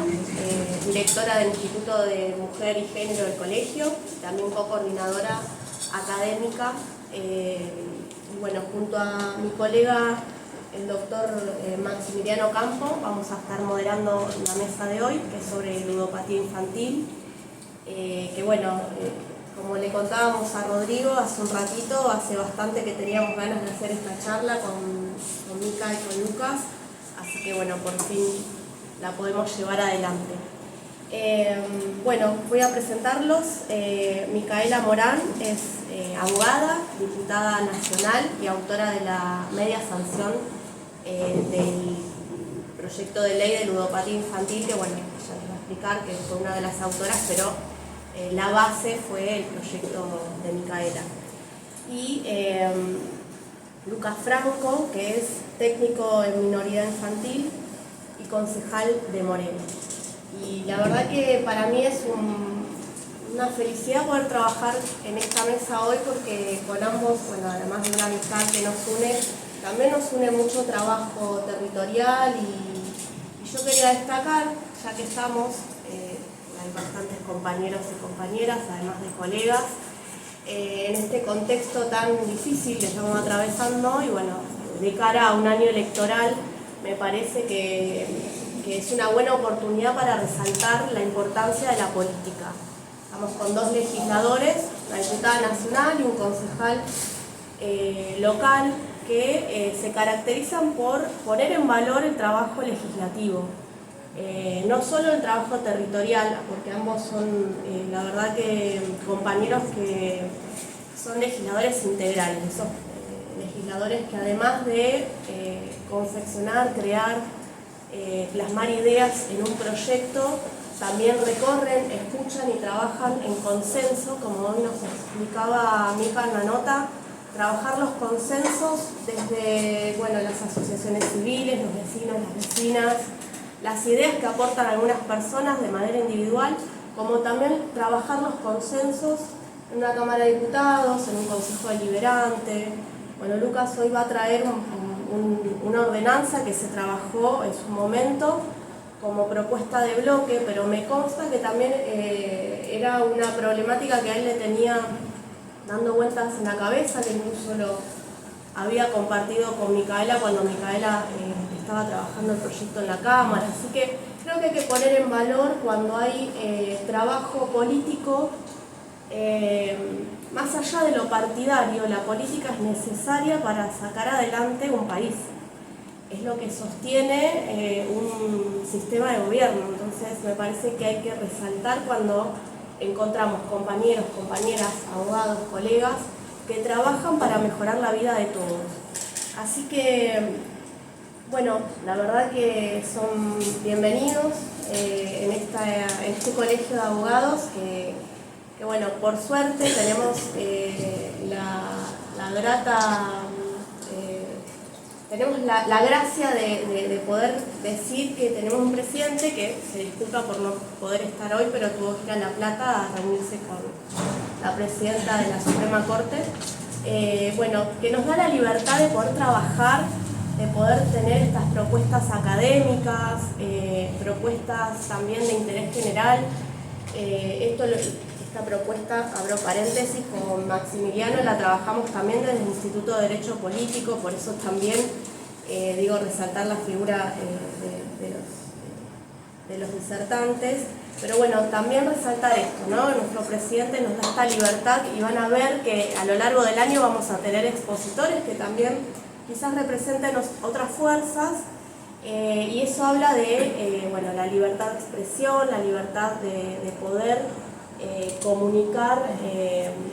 Morán, directora del Instituto de Mujer y Género del colegio, también co-coordinadora académica. Bueno, junto a mi colega, el doctor Maximiliano Campo, vamos a estar moderando la mesa de hoy, que es sobre ludopatía infantil. Que bueno, como le contábamos a Rodrigo hace un ratito, hace bastante que teníamos ganas de hacer esta charla con Mica y con Lucas, así que bueno, por fin la podemos llevar adelante. Bueno, voy a presentarlos. Micaela Morán es abogada, diputada nacional y autora de la media sanción del proyecto de ley de ludopatía infantil, que bueno, ya les voy a explicar que fue una de las autoras, pero la base fue el proyecto de Micaela. Y Lucas Franco, que es técnico en minoría infantil y concejal de Moreno. Y la verdad que para mí es una felicidad poder trabajar en esta mesa hoy, porque con ambos, bueno, además de una amistad que nos une, también nos une mucho trabajo territorial y yo quería destacar, ya que estamos, hay bastantes compañeros y compañeras, además de colegas, en este contexto tan difícil que estamos atravesando y bueno, de cara a un año electoral, me parece que es una buena oportunidad para resaltar la importancia de la política. Estamos con dos legisladores, una diputada nacional y un concejal local, que se caracterizan por poner en valor el trabajo legislativo. No solo el trabajo territorial, porque ambos son, la verdad que compañeros que son legisladores integrales, esos legisladores que además de confeccionar, crear, plasmar ideas en un proyecto, también recorren, escuchan y trabajan en consenso, como hoy nos explicaba Mica en la nota, trabajar los consensos desde las asociaciones civiles, los vecinos, las vecinas, las ideas que aportan algunas personas de manera individual, como también trabajar los consensos en una Cámara de Diputados, en un Consejo Deliberante. Bueno, Lucas hoy va a traer una ordenanza que se trabajó en su momento como propuesta de bloque, pero me consta que también era una problemática que a él le tenía dando vueltas en la cabeza, que incluso lo había compartido con Micaela cuando Micaela estaba trabajando el proyecto en la Cámara. Así que creo que hay que poner en valor cuando hay trabajo político, más allá de lo partidario, la política es necesaria para sacar adelante un país. Es lo que sostiene un sistema de gobierno. Entonces me parece que hay que resaltar cuando encontramos compañeros, compañeras, abogados, colegas que trabajan para mejorar la vida de todos. Así que, bueno, la verdad que son bienvenidos en este colegio de abogados que bueno, por suerte tenemos tenemos la gracia de poder decir que tenemos un presidente que se disculpa por no poder estar hoy, pero tuvo que ir a La Plata a reunirse con la presidenta de la Suprema Corte. Bueno, que nos da la libertad de poder trabajar, de poder tener estas propuestas académicas, propuestas también de interés general. Esta propuesta, abro paréntesis, con Maximiliano la trabajamos también desde el Instituto de Derecho Político, por eso también resaltar la figura de los disertantes. Pero bueno, también resaltar esto, ¿no? Nuestro presidente nos da esta libertad y van a ver que a lo largo del año vamos a tener expositores que también quizás representen otras fuerzas, y eso habla de la libertad de expresión, la libertad de poder comunicar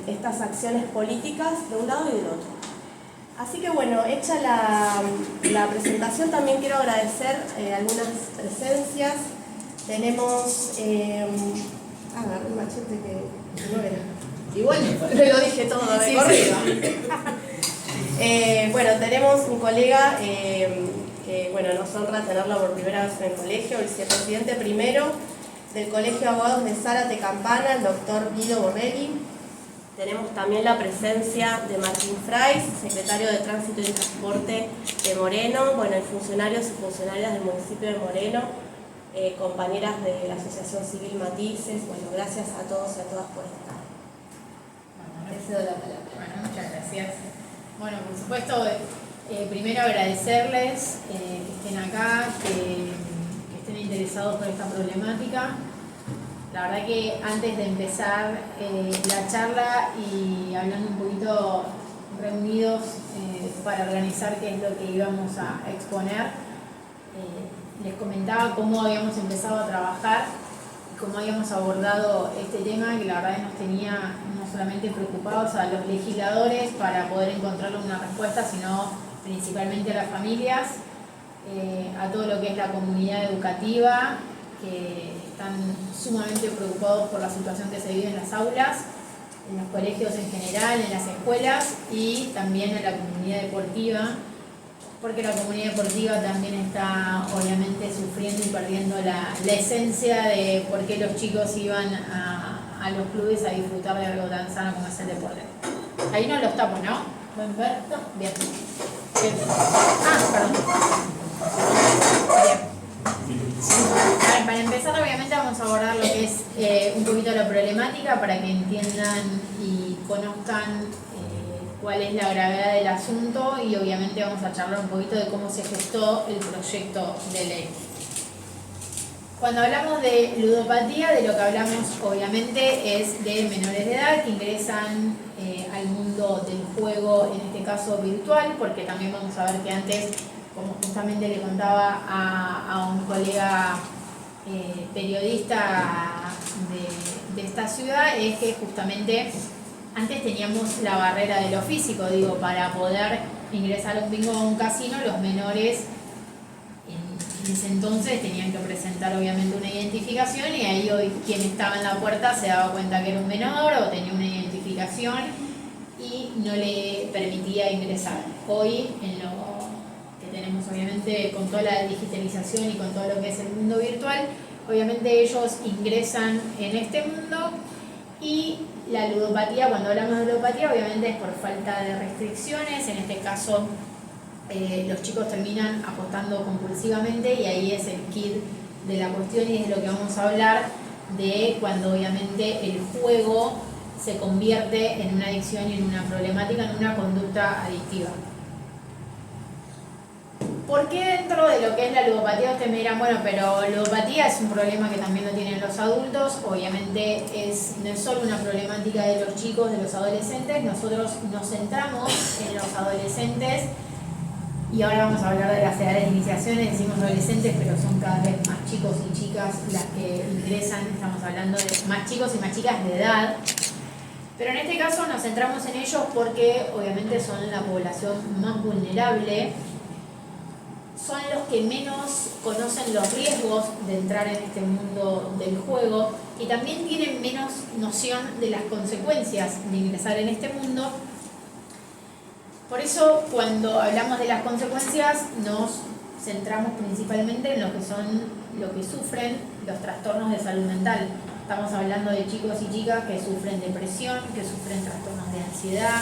estas acciones políticas de un lado y del otro. Así que bueno, hecha la presentación, también quiero agradecer algunas presencias. Tenemos, agarré un machete que no era, igual me lo dije todo de corrido. Bueno, tenemos un colega que nos honra tenerlo por primera vez en el colegio, el vicepresidente primero del Colegio de Abogados de Zárate Campana, el doctor Guido Borrelli. Tenemos también la presencia de Martín Frais, secretario de Tránsito y Transporte de Moreno, y funcionarios y funcionarias del municipio de Moreno, compañeras de la Asociación Civil Matices. Bueno, gracias a todos y a todas por estar. Te cedo la palabra. Bueno, muchas gracias. Bueno, por supuesto, primero agradecerles que estén acá, que estén interesados por esta problemática. La verdad que antes de empezar la charla y hablando un poquito reunidos para organizar qué es lo que íbamos a exponer, les comentaba cómo habíamos empezado a trabajar y cómo habíamos abordado este tema que la verdad nos tenía no solamente preocupados a los legisladores para poder encontrarle una respuesta, sino principalmente a las familias, a todo lo que es la comunidad educativa, que están sumamente preocupados por la situación que se vive en las aulas, en los colegios en general, en las escuelas y también en la comunidad deportiva, porque la comunidad deportiva también está obviamente sufriendo y perdiendo la esencia de por qué los chicos iban a los clubes a disfrutar de algo tan sano como es el deporte. Ahí no los tapo, ¿no? ¿Pueden ver? No, bien. Perdón. Bien. Para empezar, obviamente vamos a abordar lo que es un poquito la problemática para que entiendan y conozcan cuál es la gravedad del asunto y obviamente vamos a charlar un poquito de cómo se gestó el proyecto de ley. Cuando hablamos de ludopatía, de lo que hablamos obviamente es de menores de edad que ingresan al mundo del juego, en este caso virtual, porque también vamos a ver que antes, como justamente le contaba a un colega periodista de esta ciudad, es que justamente antes teníamos la barrera de lo físico, digo, para poder ingresar a un bingo o a un casino, los menores en ese entonces tenían que presentar obviamente una identificación y ahí hoy quien estaba en la puerta se daba cuenta que era un menor o tenía una identificación y no le permitía ingresar. Hoy, en lo que tenemos obviamente con toda la digitalización y con todo lo que es el mundo virtual, obviamente ellos ingresan en este mundo y la ludopatía, cuando hablamos de ludopatía, obviamente es por falta de restricciones, en este caso los chicos terminan apostando compulsivamente y ahí es el kit de la cuestión y es de lo que vamos a hablar de cuando obviamente el juego se convierte en una adicción y en una problemática, en una conducta adictiva. ¿Por qué dentro de lo que es la ludopatía ustedes me dirán, bueno, pero ludopatía es un problema que también lo tienen los adultos? Obviamente no es solo una problemática de los chicos, de los adolescentes, nosotros nos centramos en los adolescentes y ahora vamos a hablar de las edades de iniciaciones, decimos adolescentes, pero son cada vez más chicos y chicas las que ingresan, estamos hablando de más chicos y más chicas de edad. Pero en este caso nos centramos en ellos porque obviamente son la población más vulnerable, son los que menos conocen los riesgos de entrar en este mundo del juego y también tienen menos noción de las consecuencias de ingresar en este mundo. Por eso, cuando hablamos de las consecuencias, nos centramos principalmente en lo que sufren los trastornos de salud mental. Estamos hablando de chicos y chicas que sufren depresión, que sufren trastornos de ansiedad,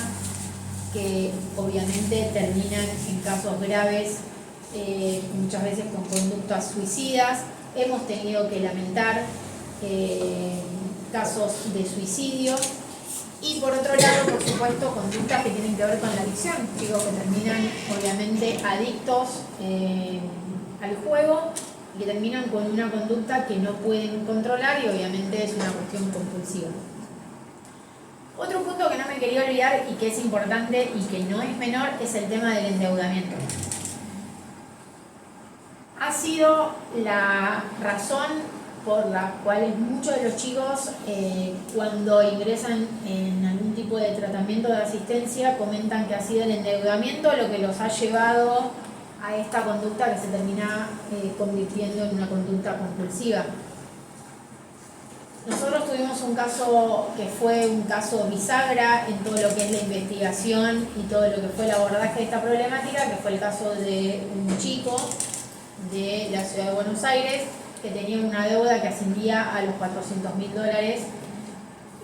que obviamente terminan en casos graves, muchas veces con conductas suicidas. Hemos tenido que lamentar casos de suicidio y por otro lado, por supuesto, conductas que tienen que ver con la adicción, chicos que terminan obviamente adictos al juego y que terminan con una conducta que no pueden controlar y obviamente es una cuestión compulsiva. Otro punto que no me quería olvidar y que es importante y que no es menor es el tema del endeudamiento. Ha sido la razón por la cual muchos de los chicos cuando ingresan en algún tipo de tratamiento de asistencia comentan que ha sido el endeudamiento lo que los ha llevado a esta conducta que se termina convirtiendo en una conducta compulsiva. Nosotros tuvimos un caso que fue un caso bisagra en todo lo que es la investigación y todo lo que fue el abordaje de esta problemática, que fue el caso de un chico de la ciudad de Buenos Aires que tenía una deuda que ascendía a los $400.000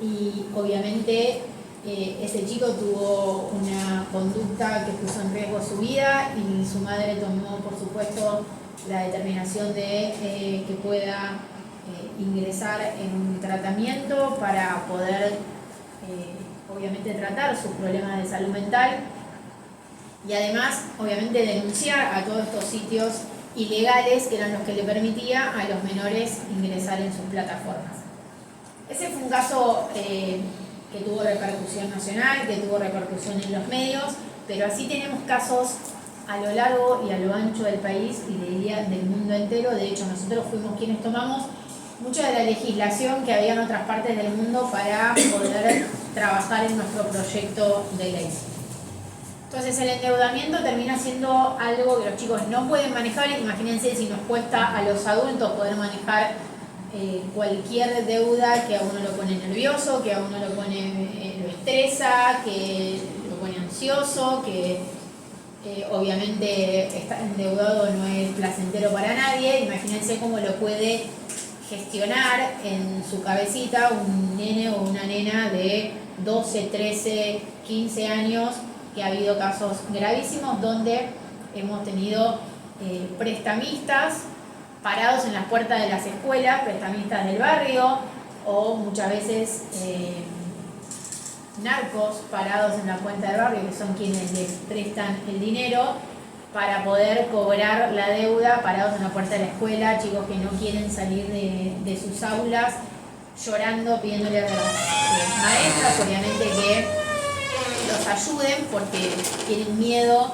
y obviamente ese chico tuvo una conducta que puso en riesgo su vida y su madre tomó por supuesto la determinación de que pueda ingresar en un tratamiento para poder obviamente tratar sus problemas de salud mental y además obviamente denunciar a todos estos sitios ilegales que eran los que le permitía a los menores ingresar en sus plataformas. Ese fue un caso que tuvo repercusión nacional, que tuvo repercusión en los medios, pero así tenemos casos a lo largo y a lo ancho del país y diría del mundo entero. De hecho, nosotros fuimos quienes tomamos mucha de la legislación que había en otras partes del mundo para poder trabajar en nuestro proyecto de ley. Entonces el endeudamiento termina siendo algo que los chicos no pueden manejar. Imagínense si nos cuesta a los adultos poder manejar cualquier deuda que a uno lo pone nervioso, que a uno lo pone, lo estresa, que lo pone ansioso, que obviamente estar endeudado no es placentero para nadie. Imagínense cómo lo puede gestionar en su cabecita un nene o una nena de 12, 13, 15 años, que ha habido casos gravísimos donde hemos tenido prestamistas parados en las puertas de las escuelas, prestamistas del barrio, o muchas veces narcos parados en la cuenta del barrio, que son quienes les prestan el dinero para poder cobrar la deuda, parados en la puerta de la escuela, chicos que no quieren salir de sus aulas, llorando, pidiéndole a las maestras, obviamente, que los ayuden porque tienen miedo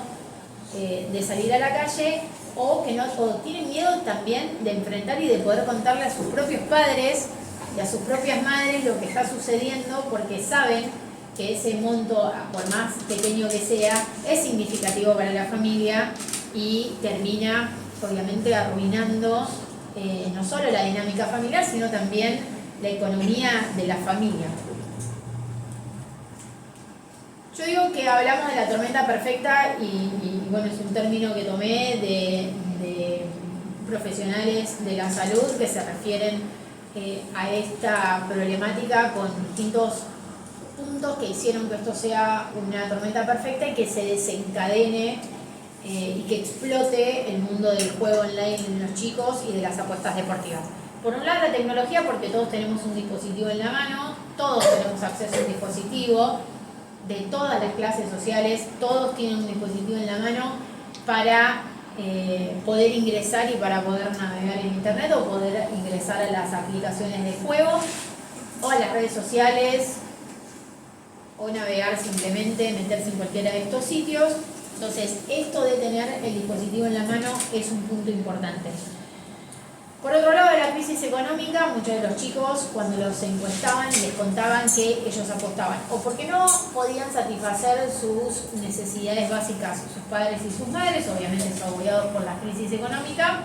de salir a la calle, o que no, o tienen miedo también de enfrentar y de poder contarle a sus propios padres y a sus propias madres lo que está sucediendo, porque saben que ese monto, por más pequeño que sea, es significativo para la familia y termina obviamente arruinando no solo la dinámica familiar, sino también la economía de la familia. Yo digo que hablamos de la tormenta perfecta y bueno, es un término que tomé de profesionales de la salud que se refieren a esta problemática con distintos puntos que hicieron que esto sea una tormenta perfecta y que se desencadene y que explote el mundo del juego online en los chicos y de las apuestas deportivas. Por un lado, la tecnología, porque todos tenemos un dispositivo en la mano, todos tenemos acceso a un dispositivo de todas las clases sociales, todos tienen un dispositivo en la mano para poder ingresar y para poder navegar en internet o poder ingresar a las aplicaciones de juego o a las redes sociales o navegar simplemente, meterse en cualquiera de estos sitios. Entonces, esto de tener el dispositivo en la mano es un punto importante. Por otro lado, de la crisis económica, muchos de los chicos, cuando los encuestaban, les contaban que ellos apostaban o porque no podían satisfacer sus necesidades básicas, sus padres y sus madres, obviamente agobiados por la crisis económica,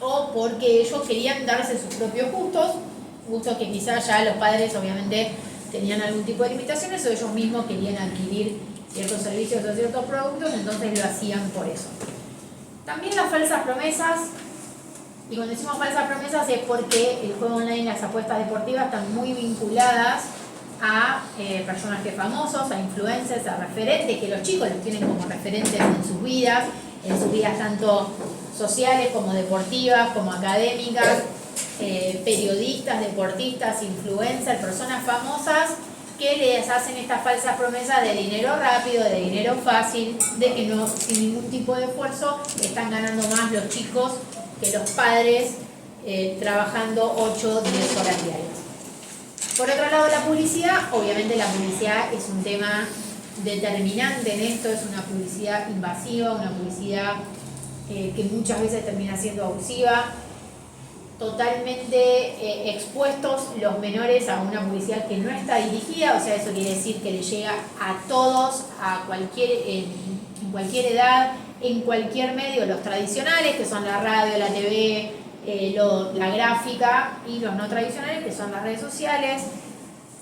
o porque ellos querían darse sus propios gustos que quizás ya los padres obviamente tenían algún tipo de limitaciones o ellos mismos querían adquirir ciertos servicios o ciertos productos, entonces lo hacían por eso. También las falsas promesas. Y cuando decimos falsas promesas es porque el juego online y las apuestas deportivas están muy vinculadas a personajes famosos, a influencers, a referentes, que los chicos los tienen como referentes en sus vidas tanto sociales como deportivas, como académicas, periodistas, deportistas, influencers, personas famosas que les hacen estas falsas promesas de dinero rápido, de dinero fácil, de que no, sin ningún tipo de esfuerzo, están ganando más los chicos que los padres trabajando 8 o 10 horas diarias. Por otro lado, la publicidad, obviamente la publicidad es un tema determinante en esto, es una publicidad invasiva, una publicidad que muchas veces termina siendo abusiva, totalmente expuestos los menores a una publicidad que no está dirigida, o sea, eso quiere decir que le llega a todos, en cualquier edad, en cualquier medio, los tradicionales, que son la radio, la TV, la gráfica, y los no tradicionales, que son las redes sociales,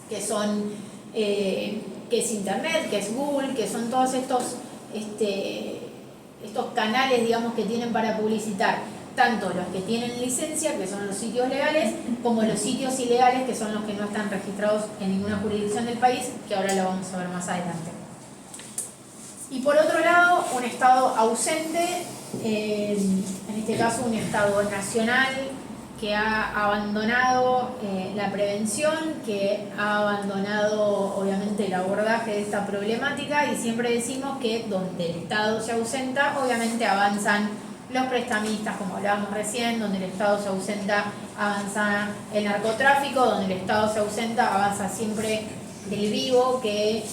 que es internet, que es Google, que son todos estos canales, digamos, que tienen para publicitar, tanto los que tienen licencia, que son los sitios legales, como los sitios ilegales, que son los que no están registrados en ninguna jurisdicción del país, que ahora lo vamos a ver más adelante. Y por otro lado, un Estado ausente en este caso un Estado nacional que ha abandonado la prevención, que ha abandonado obviamente el abordaje de esta problemática, y siempre decimos que donde el Estado se ausenta, obviamente avanzan los prestamistas, como hablábamos recién, donde el Estado se ausenta, avanza el narcotráfico, donde el Estado se ausenta, avanza siempre el vivo que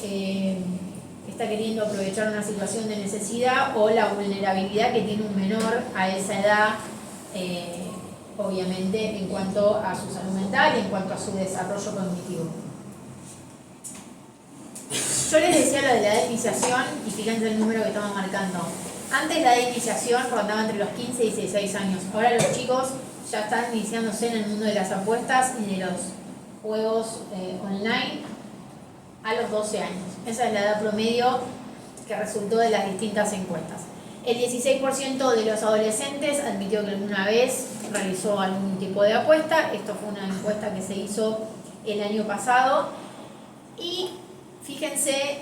está queriendo aprovechar una situación de necesidad, o la vulnerabilidad que tiene un menor a esa edad, obviamente en cuanto a su salud mental y en cuanto a su desarrollo cognitivo. Yo les decía lo de la edad de iniciación, y fíjense el número que estamos marcando. Antes la edad de iniciación rondaba entre los 15 y 16 años. Ahora los chicos ya están iniciándose en el mundo de las apuestas y de los juegos online a los 12 años. Esa es la edad promedio que resultó de las distintas encuestas. El 16% de los adolescentes admitió que alguna vez realizó algún tipo de apuesta. Esto fue una encuesta que se hizo el año pasado. Y fíjense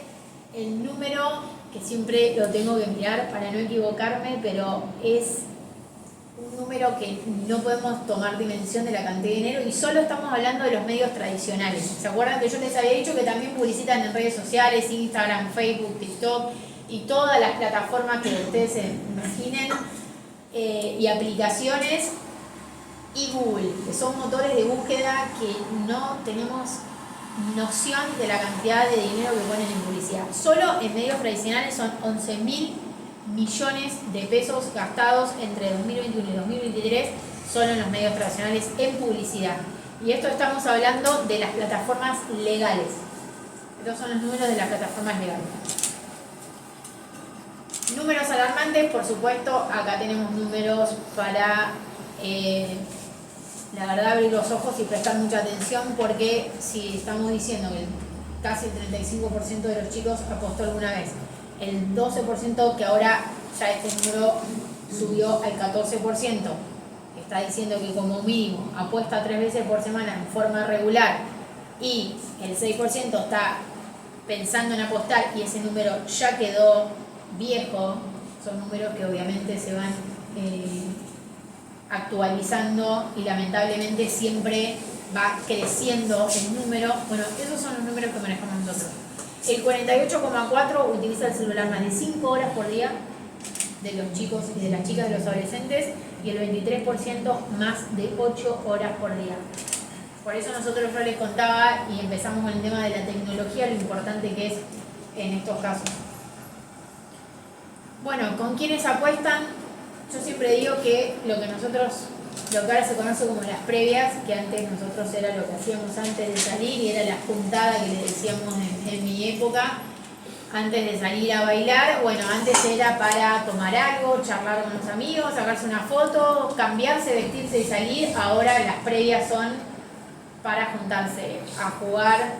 el número, que siempre lo tengo que mirar para no equivocarme, pero es un número que no podemos tomar dimensión de la cantidad de dinero, y solo estamos hablando de los medios tradicionales. ¿Se acuerdan que yo les había dicho que también publicitan en redes sociales, Instagram, Facebook, TikTok y todas las plataformas que ustedes se imaginen, y aplicaciones, y Google, que son motores de búsqueda que no tenemos noción de la cantidad de dinero que ponen en publicidad? Solo en medios tradicionales son 11.000 millones de pesos gastados entre 2021 y 2023 solo en los medios tradicionales en publicidad. Y esto estamos hablando de las plataformas legales. Estos son los números de las plataformas legales. Números alarmantes, por supuesto. Acá tenemos números para la verdad abrir los ojos y prestar mucha atención, porque si estamos diciendo que casi el 35% de los chicos apostó alguna vez, el 12% que ahora ya este número subió al 14%, está diciendo que como mínimo apuesta 3 veces por semana en forma regular, y el 6% está pensando en apostar y ese número ya quedó viejo, son números que obviamente se van actualizando y lamentablemente siempre va creciendo el número. Bueno, esos son los números que manejamos nosotros. El 48,4% utiliza el celular más de 5 horas por día de los chicos y de las chicas, de los adolescentes, y el 23% más de 8 horas por día. Por eso nosotros, yo les contaba y empezamos con el tema de la tecnología, lo importante que es en estos casos. Bueno, ¿con quiénes apuestan? Yo siempre digo que lo que ahora se conoce como las previas, que antes nosotros era lo que hacíamos antes de salir, y era la juntada que le decíamos en mi época, antes de salir a bailar. Bueno, antes era para tomar algo, charlar con los amigos, sacarse una foto, cambiarse, vestirse y salir. Ahora las previas son para juntarse a jugar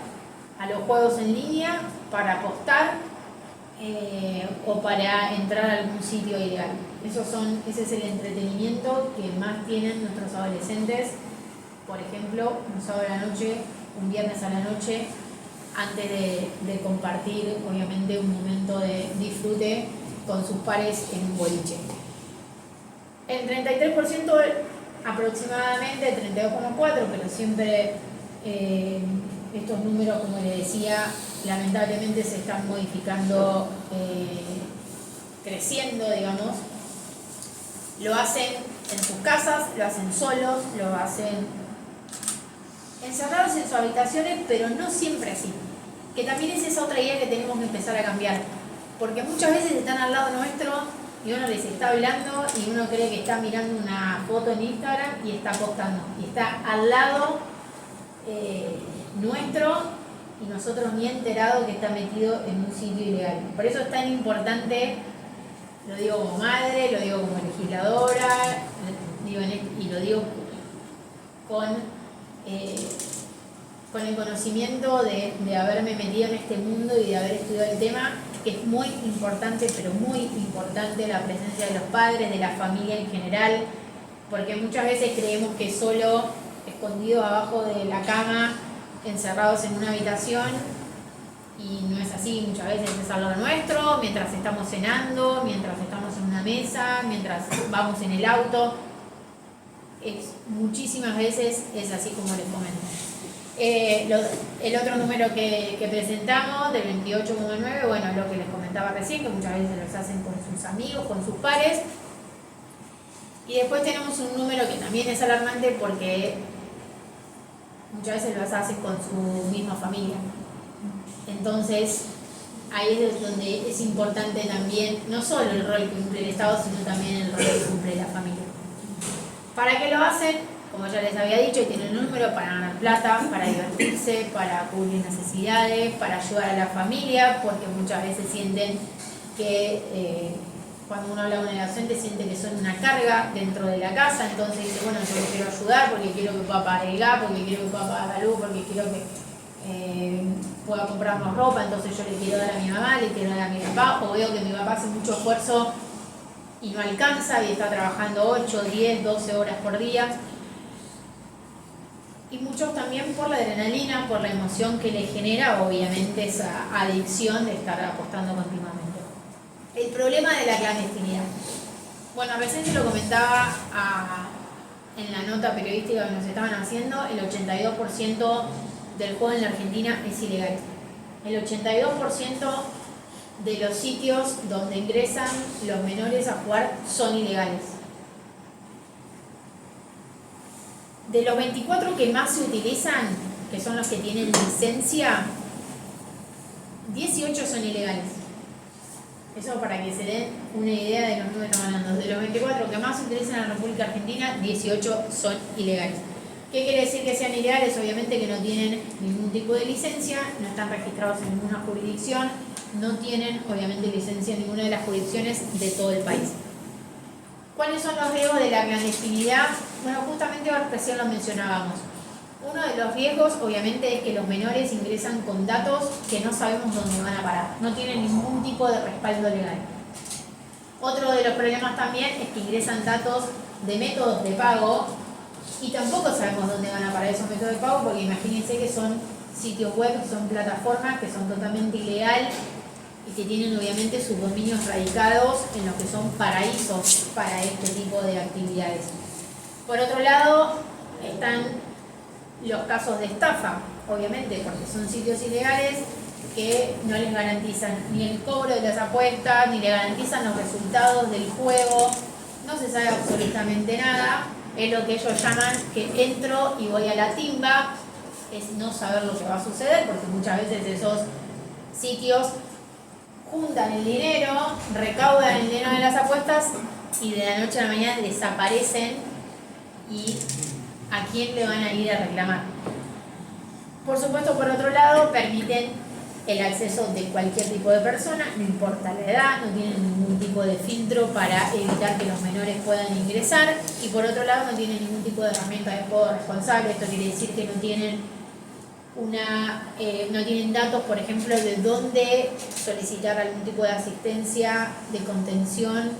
a los juegos en línea, para apostar, o para entrar a algún sitio ilegal. Ese es el entretenimiento que más tienen nuestros adolescentes, por ejemplo, un sábado a la noche, un viernes a la noche, antes de compartir, obviamente, un momento de disfrute con sus pares en un boliche. El 33% aproximadamente, 32,4%, pero siempre estos números, como les decía, lamentablemente se están modificando, creciendo, digamos. Lo hacen en sus casas, lo hacen solos, lo hacen encerrados en sus habitaciones, pero no siempre así. Que también es esa otra idea que tenemos que empezar a cambiar. Porque muchas veces están al lado nuestro y uno les está hablando y uno cree que está mirando una foto en Instagram y está postando. Y está al lado nuestro, y nosotros ni enterado que está metido en un sitio ilegal. Por eso es tan importante, lo digo como madre, lo digo como legisladora, y lo digo con el conocimiento de haberme metido en este mundo y de haber estudiado el tema, que es muy importante, pero muy importante la presencia de los padres, de la familia en general, porque muchas veces creemos que solo escondidos abajo de la cama, encerrados en una habitación, y no es así. Muchas veces es al lado nuestro, mientras estamos cenando, mientras estamos en una una mesa, mientras vamos en el auto. Muchísimas veces es así como les comento. El otro número que presentamos, del 28,9, bueno, es lo que les comentaba recién, que muchas veces los hacen con sus amigos, con sus pares. Y después tenemos un número que también es alarmante porque muchas veces los hacen con su misma familia. Entonces, ahí es donde es importante también, no solo el rol que cumple el Estado, sino también el rol que cumple la familia. ¿Para qué lo hacen? Como ya les había dicho, tienen un número para ganar plata, para divertirse, para cubrir necesidades, para ayudar a la familia, porque muchas veces sienten que cuando uno habla con el adolescente siente que son una carga dentro de la casa, entonces dice, bueno, yo le quiero ayudar porque quiero que pueda pagar el gas, porque quiero que pueda pagar la luz, porque quiero que pueda comprarnos ropa, entonces yo le quiero dar a mi mamá, le quiero dar a mi papá, o veo que mi papá hace mucho esfuerzo y no alcanza y está trabajando 8, 10, 12 horas por día. Y muchos también por la adrenalina, por la emoción que les genera, obviamente, esa adicción de estar apostando continuamente. El problema de la clandestinidad. Bueno, recién se lo comentaba en la nota periodística que nos estaban haciendo, el 82% del juego en la Argentina es ilegal. El 82% de los sitios donde ingresan los menores a jugar son ilegales. De los 24 que más se utilizan, que son los que tienen licencia, 18 son ilegales. Eso para que se den una idea de los números que estamos hablando. De los 24 que más se utilizan en la República Argentina, 18 son ilegales. ¿Qué quiere decir que sean ilegales? Obviamente que no tienen ningún tipo de licencia, no están registrados en ninguna jurisdicción, no tienen obviamente licencia en ninguna de las jurisdicciones de todo el país. ¿Cuáles son los riesgos de la clandestinidad? Bueno, justamente recién lo mencionábamos. Uno de los riesgos, obviamente, es que los menores ingresan con datos que no sabemos dónde van a parar. No tienen ningún tipo de respaldo legal. Otro de los problemas también es que ingresan datos de métodos de pago y tampoco sabemos dónde van a parar esos métodos de pago, porque imagínense que son sitios web, que son plataformas que son totalmente ilegales y que tienen obviamente sus dominios radicados en lo que son paraísos para este tipo de actividades. Por otro lado, están los casos de estafa, obviamente, porque son sitios ilegales que no les garantizan ni el cobro de las apuestas, ni le garantizan los resultados del juego, no se sabe absolutamente nada, es lo que ellos llaman que entro y voy a la timba, es no saber lo que va a suceder, porque muchas veces esos sitios juntan el dinero, recaudan el dinero de las apuestas y de la noche a la mañana desaparecen y ¿a quién le van a ir a reclamar? Por supuesto, por otro lado, permiten el acceso de cualquier tipo de persona, no importa la edad, no tienen ningún tipo de filtro para evitar que los menores puedan ingresar y por otro lado no tienen ningún tipo de herramienta de juego responsable. Esto quiere decir que no tienen no tienen datos, por ejemplo, de dónde solicitar algún tipo de asistencia, de contención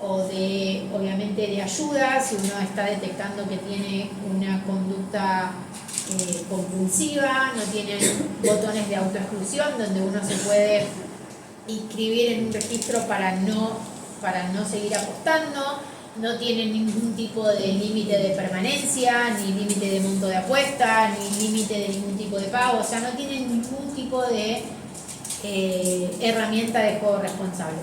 o de, obviamente, de ayuda si uno está detectando que tiene una conducta compulsiva, no tienen botones de autoexclusión donde uno se puede inscribir en un registro para no seguir apostando, no tienen ningún tipo de límite de permanencia, ni límite de monto de apuesta, ni límite de ningún tipo de pago, o sea, no tienen ningún tipo de herramienta de juego responsable.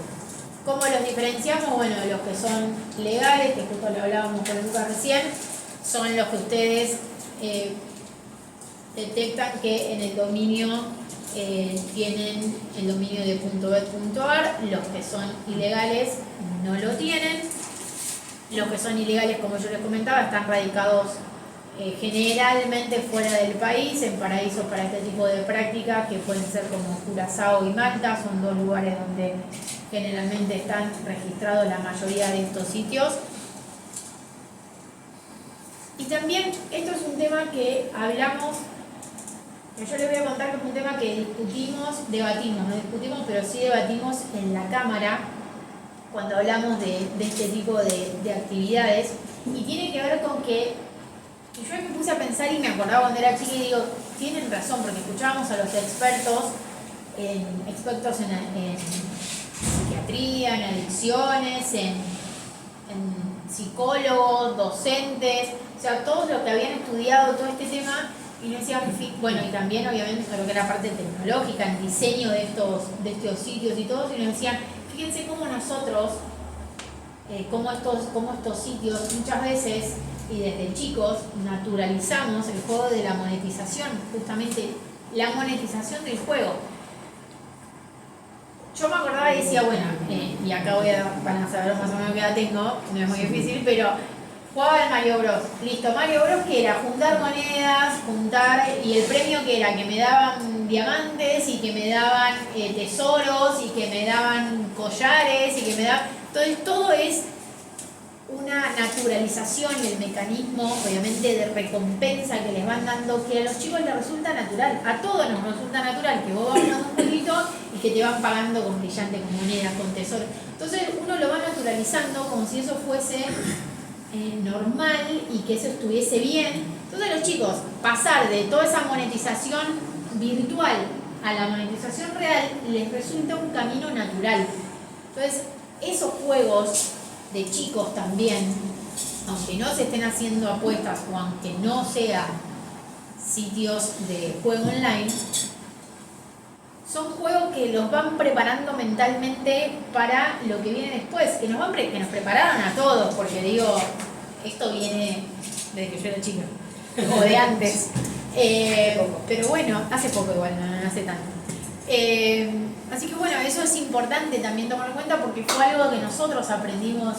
¿Cómo los diferenciamos? Bueno, los que son legales, que justo lo hablábamos con Lucas recién, son los que ustedes detectan que en el dominio tienen el dominio de .bet.ar, los que son ilegales no lo tienen, los que son ilegales, como yo les comentaba, están radicados generalmente fuera del país, en paraísos para este tipo de prácticas que pueden ser como Curazao y Malta, son dos lugares donde generalmente están registrados la mayoría de estos sitios. Y también esto es un tema que hablamos, yo les voy a contar que es un tema que debatimos, no discutimos, pero sí debatimos en la Cámara cuando hablamos de este tipo de actividades, y tiene que ver con que yo me puse a pensar y me acordaba cuando era chica y digo, tienen razón, porque escuchábamos a los expertos en psiquiatría, en adicciones, en psicólogos, docentes, o sea, todos los que habían estudiado todo este tema y nos decían, bueno, y también obviamente creo que era parte tecnológica, el diseño de estos sitios y todos, y nos decían, fíjense cómo nosotros, cómo estos sitios muchas veces y desde chicos naturalizamos el juego de la monetización, justamente la monetización del juego. Yo me acordaba y decía, bueno, y acá van a saber más o menos qué edad tengo, no es muy difícil, pero jugaba al Mario Bros. Listo, Mario Bros. Que era juntar monedas, y el premio que era que me daban diamantes y que me daban tesoros y que me daban collares y que me daban... Entonces todo es una naturalización y el mecanismo obviamente de recompensa que les van dando, que a los chicos les resulta natural, a todos nos resulta natural que vos vas dando un jueguito y que te van pagando con brillantes, con monedas, con tesoros. Entonces uno lo va naturalizando como si eso fuese normal y que eso estuviese bien. Entonces los chicos, pasar de toda esa monetización virtual a la monetización real les resulta un camino natural. Entonces esos juegos de chicos también, aunque no se estén haciendo apuestas o aunque no sean sitios de juego online, son juegos que los van preparando mentalmente para lo que viene después, que nos prepararon a todos, porque digo, esto viene desde que yo era chica, o de antes, pero bueno, hace poco igual, no hace tanto. Así que bueno, eso es importante también tomar en cuenta porque fue algo que nosotros aprendimos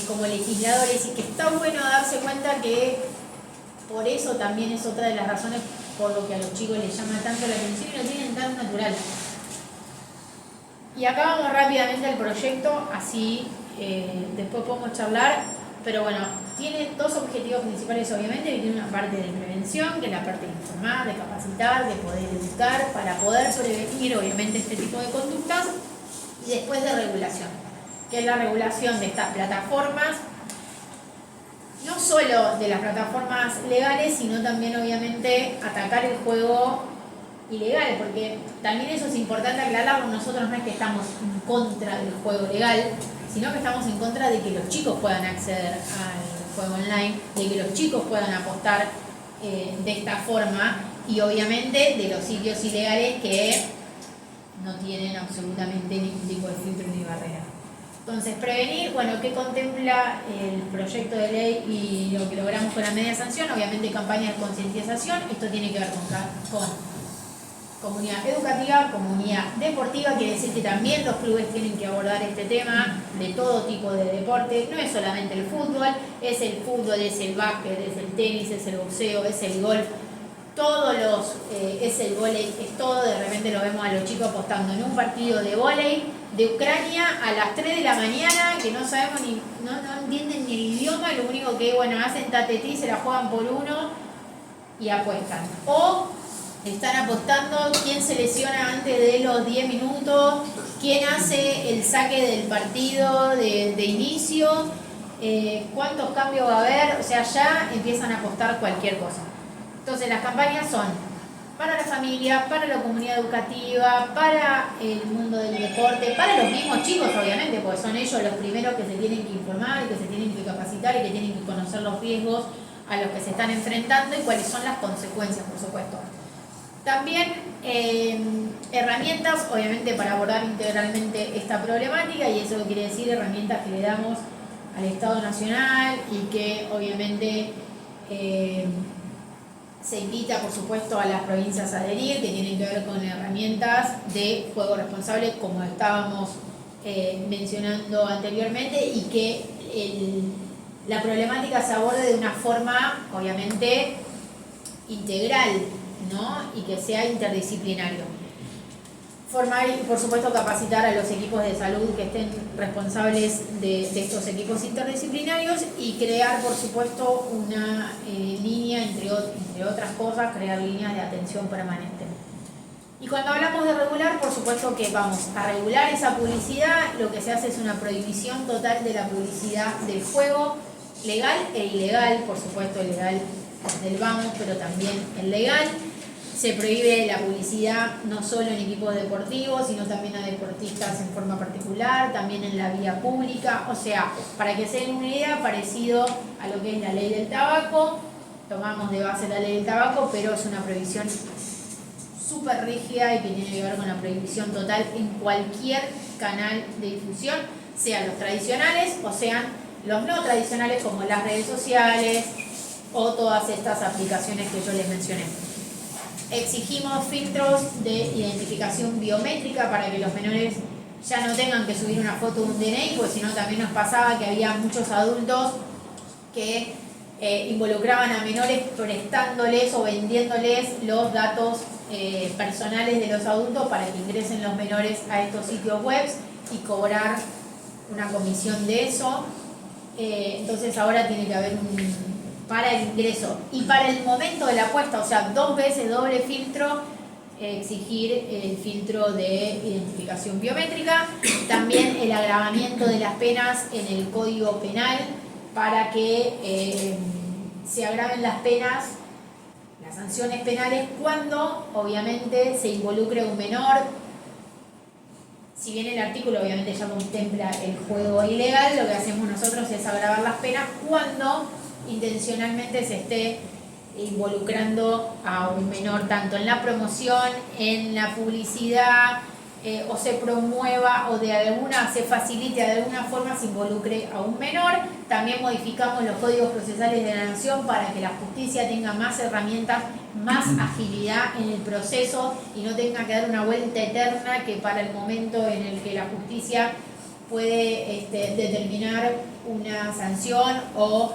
como legisladores y que está bueno darse cuenta que por eso también es otra de las razones por lo que a los chicos les llama tanto la atención y lo tienen tan natural. Y acá vamos rápidamente al proyecto, así después podemos charlar, pero bueno, tiene dos objetivos principales obviamente, que tiene una parte de prevención, que es la parte de informar, de capacitar, de poder educar, para poder prevenir obviamente este tipo de conductas, y después de regulación, que es la regulación de estas plataformas, no solo de las plataformas legales, sino también obviamente atacar el juego ilegal, porque también eso es importante aclararlo. Nosotros no es que estamos en contra del juego legal, sino que estamos en contra de que los chicos puedan acceder al juego online, de que los chicos puedan apostar de esta forma, y obviamente de los sitios ilegales que no tienen absolutamente ningún tipo de filtro ni barrera. Entonces, prevenir, bueno, ¿qué contempla el proyecto de ley y lo que logramos con la media sanción? Obviamente campañas de concientización. Esto tiene que ver con comunidad educativa, comunidad deportiva, quiere decir que también los clubes tienen que abordar este tema de todo tipo de deporte. No es solamente el fútbol, es el básquet, es el tenis, es el boxeo, es el golf. Es el vóley, es todo. De repente lo vemos a los chicos apostando en un partido de vóley de Ucrania a las 3 de la mañana, que no sabemos no entienden ni el idioma, lo único que, bueno, hacen tatetí, se la juegan por uno y apuestan. O están apostando quién se lesiona antes de los 10 minutos, quién hace el saque del partido de inicio, cuántos cambios va a haber, o sea, ya empiezan a apostar cualquier cosa. Entonces las campañas son para la familia, para la comunidad educativa, para el mundo del deporte, para los mismos chicos obviamente, porque son ellos los primeros que se tienen que informar y que se tienen que capacitar y que tienen que conocer los riesgos a los que se están enfrentando y cuáles son las consecuencias, por supuesto. También herramientas, obviamente, para abordar integralmente esta problemática, y eso quiere decir herramientas que le damos al Estado Nacional y que obviamente se invita, por supuesto, a las provincias a adherir, que tienen que ver con herramientas de juego responsable, como estábamos mencionando anteriormente, y que la problemática se aborde de una forma, obviamente, integral, ¿no? Y que sea interdisciplinario. Formar y, por supuesto, capacitar a los equipos de salud que estén responsables de estos equipos interdisciplinarios y crear, por supuesto, una línea, entre otras cosas, crear líneas de atención permanente. Y cuando hablamos de regular, por supuesto que vamos a regular esa publicidad. Lo que se hace es una prohibición total de la publicidad del juego, legal e ilegal, por supuesto, el legal del vamos, pero también el legal. Se prohíbe la publicidad no solo en equipos deportivos, sino también a deportistas en forma particular, también en la vía pública. O sea, para que se den una idea, parecido a lo que es la ley del tabaco, tomamos de base la ley del tabaco, pero es una prohibición súper rígida y que tiene que ver con la prohibición total en cualquier canal de difusión, sean los tradicionales o sean los no tradicionales como las redes sociales o todas estas aplicaciones que yo les mencioné. Exigimos filtros de identificación biométrica para que los menores ya no tengan que subir una foto de un DNI, pues si no también nos pasaba que había muchos adultos que involucraban a menores prestándoles o vendiéndoles los datos personales de los adultos para que ingresen los menores a estos sitios web y cobrar una comisión de eso. Entonces ahora tiene que haber para el ingreso y para el momento de la apuesta, o sea, 2 veces doble filtro, exigir el filtro de identificación biométrica, también el agravamiento de las penas en el Código Penal para que se agraven las penas, las sanciones penales cuando obviamente se involucre un menor. Si bien el artículo obviamente ya contempla el juego ilegal, lo que hacemos nosotros es agravar las penas cuando intencionalmente se esté involucrando a un menor tanto en la promoción, en la publicidad, o se promueva o se facilite de alguna forma se involucre a un menor. También modificamos los códigos procesales de la nación para que la justicia tenga más herramientas, más agilidad en el proceso y no tenga que dar una vuelta eterna que para el momento en el que la justicia puede determinar una sanción o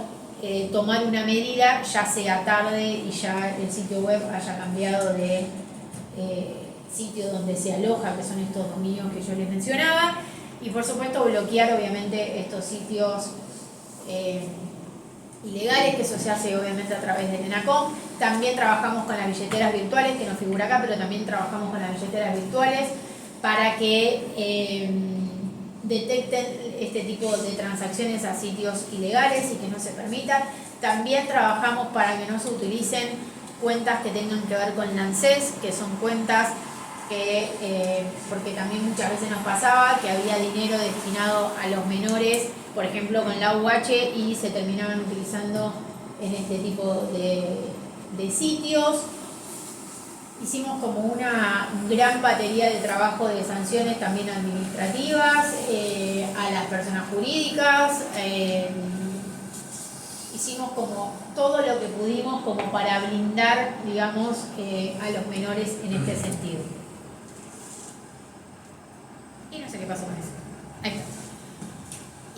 tomar una medida, ya sea tarde y ya el sitio web haya cambiado de sitio donde se aloja, que son estos dominios que yo les mencionaba, y por supuesto bloquear obviamente estos sitios ilegales, que eso se hace obviamente a través del ENACOM. También trabajamos con las billeteras virtuales, que no figura acá, pero también trabajamos con las billeteras virtuales para que detecten este tipo de transacciones a sitios ilegales y que no se permitan. También trabajamos para que no se utilicen cuentas que tengan que ver con la ANSES, que son cuentas que, porque también muchas veces nos pasaba que había dinero destinado a los menores, por ejemplo con la UH, y se terminaban utilizando en este tipo de sitios. Hicimos como una gran batería de trabajo de sanciones también administrativas a las personas jurídicas. Hicimos como todo lo que pudimos como para blindar, digamos, a los menores en este sentido. Y no sé qué pasó con eso. Ahí está.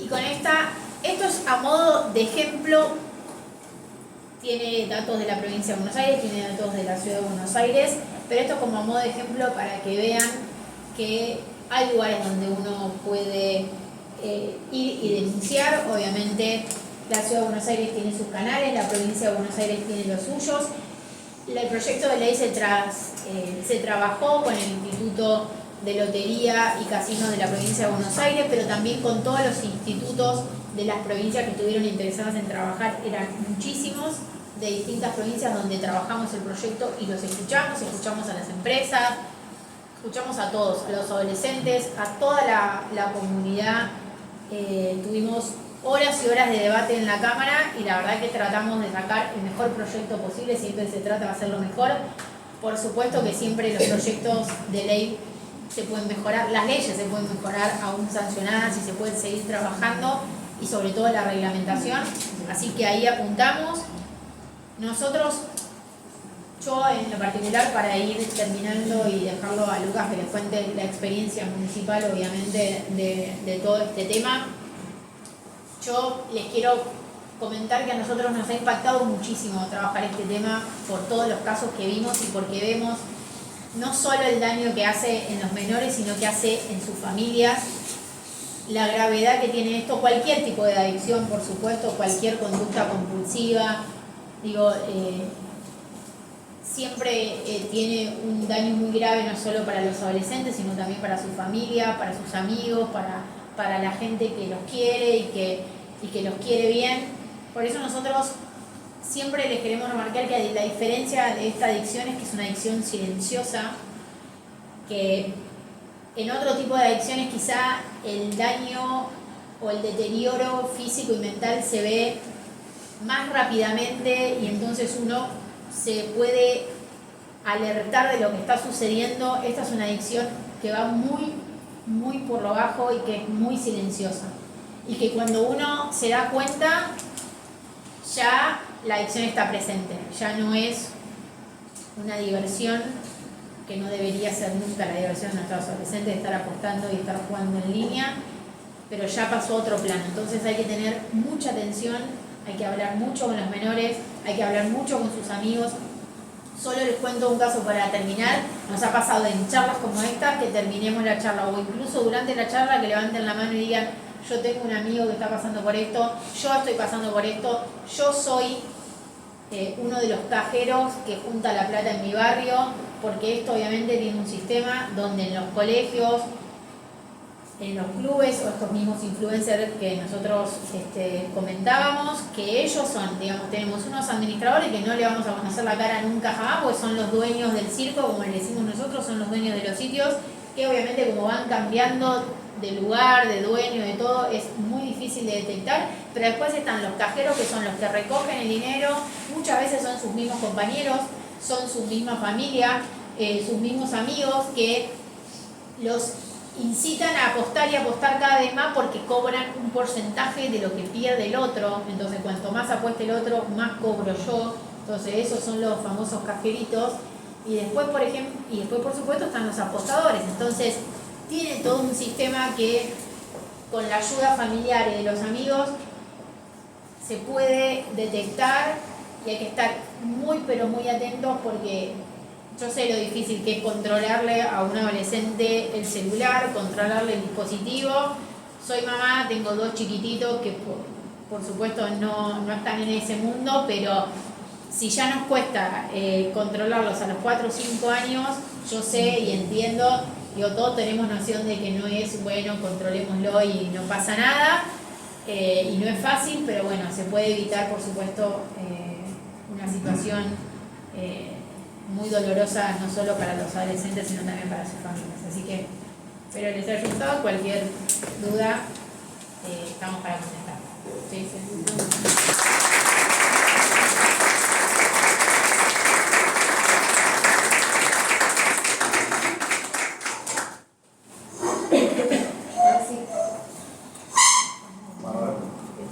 Y con esto es a modo de ejemplo. Tiene datos de la provincia de Buenos Aires, tiene datos de la ciudad de Buenos Aires, pero esto como a modo de ejemplo para que vean que hay lugares donde uno puede ir y denunciar. Obviamente la ciudad de Buenos Aires tiene sus canales, la provincia de Buenos Aires tiene los suyos. El proyecto de ley se trabajó con el Instituto de Lotería y Casinos de la provincia de Buenos Aires, pero también con todos los institutos de las provincias que estuvieron interesadas en trabajar. Eran muchísimos, de distintas provincias donde trabajamos el proyecto y los escuchamos a las empresas, escuchamos a todos, a los adolescentes, a toda la comunidad. Tuvimos horas y horas de debate en la Cámara y la verdad que tratamos de sacar el mejor proyecto posible. Siempre se trata de hacerlo mejor. Por supuesto que siempre los proyectos de ley se pueden mejorar, las leyes se pueden mejorar aún sancionadas y se pueden seguir trabajando, y sobre todo la reglamentación, así que ahí apuntamos. Nosotros, yo en lo particular, para ir terminando y dejarlo a Lucas que les cuente la experiencia municipal obviamente de todo este tema, yo les quiero comentar que a nosotros nos ha impactado muchísimo trabajar este tema por todos los casos que vimos y porque vemos no solo el daño que hace en los menores, sino que hace en sus familias, la gravedad que tiene esto, cualquier tipo de adicción, por supuesto, cualquier conducta compulsiva, siempre tiene un daño muy grave no solo para los adolescentes, sino también para su familia, para sus amigos, para la gente que los quiere y que los quiere bien. Por eso nosotros siempre les queremos remarcar que la diferencia de esta adicción es que es una adicción silenciosa, que en otro tipo de adicciones quizá el daño o el deterioro físico y mental se ve más rápidamente y entonces uno se puede alertar de lo que está sucediendo. Esta es una adicción que va muy, muy por lo bajo y que es muy silenciosa. Y que cuando uno se da cuenta, ya la adicción está presente, ya no es una diversión, que no debería ser nunca la diversión de nuestros adolescentes, de estar apostando y estar jugando en línea, pero ya pasó a otro plano. Entonces hay que tener mucha atención, hay que hablar mucho con los menores, hay que hablar mucho con sus amigos. Solo les cuento un caso para terminar. Nos ha pasado en charlas como esta que terminemos la charla, o incluso durante la charla que levanten la mano y digan: yo tengo un amigo que está pasando por esto, yo estoy pasando por esto, yo soy uno de los cajeros que junta la plata en mi barrio, porque esto obviamente tiene un sistema donde en los colegios, en los clubes o estos mismos influencers que nosotros comentábamos, que ellos son, digamos, tenemos unos administradores que no le vamos a conocer la cara nunca jamás, porque son los dueños del circo, como le decimos nosotros, son los dueños de los sitios, que obviamente como van cambiando de lugar, de dueño, de todo, es muy difícil de detectar. Pero después están los cajeros, que son los que recogen el dinero, muchas veces son sus mismos compañeros, son su misma familia, sus mismos amigos, que los incitan a apostar y apostar cada vez más porque cobran un porcentaje de lo que pierde el otro. Entonces cuanto más apueste el otro, más cobro yo. Entonces esos son los famosos cajeritos. Y después, por supuesto, están los apostadores. Entonces tiene todo un sistema que con la ayuda familiar y de los amigos se puede detectar, y hay que estar muy pero muy atentos, porque yo sé lo difícil que es controlarle a un adolescente el celular, controlarle el dispositivo. Soy mamá, tengo 2 chiquititos que por supuesto no están en ese mundo, pero si ya nos cuesta controlarlos a los 4 o 5 años, yo sé y entiendo, todos tenemos noción de que no es bueno, controlémoslo y no pasa nada, y no es fácil, pero bueno, se puede evitar, por supuesto, una situación muy dolorosa, no solo para los adolescentes, sino también para sus familias. Así que espero les haya gustado. Cualquier duda, estamos para contestar. ¿Sí?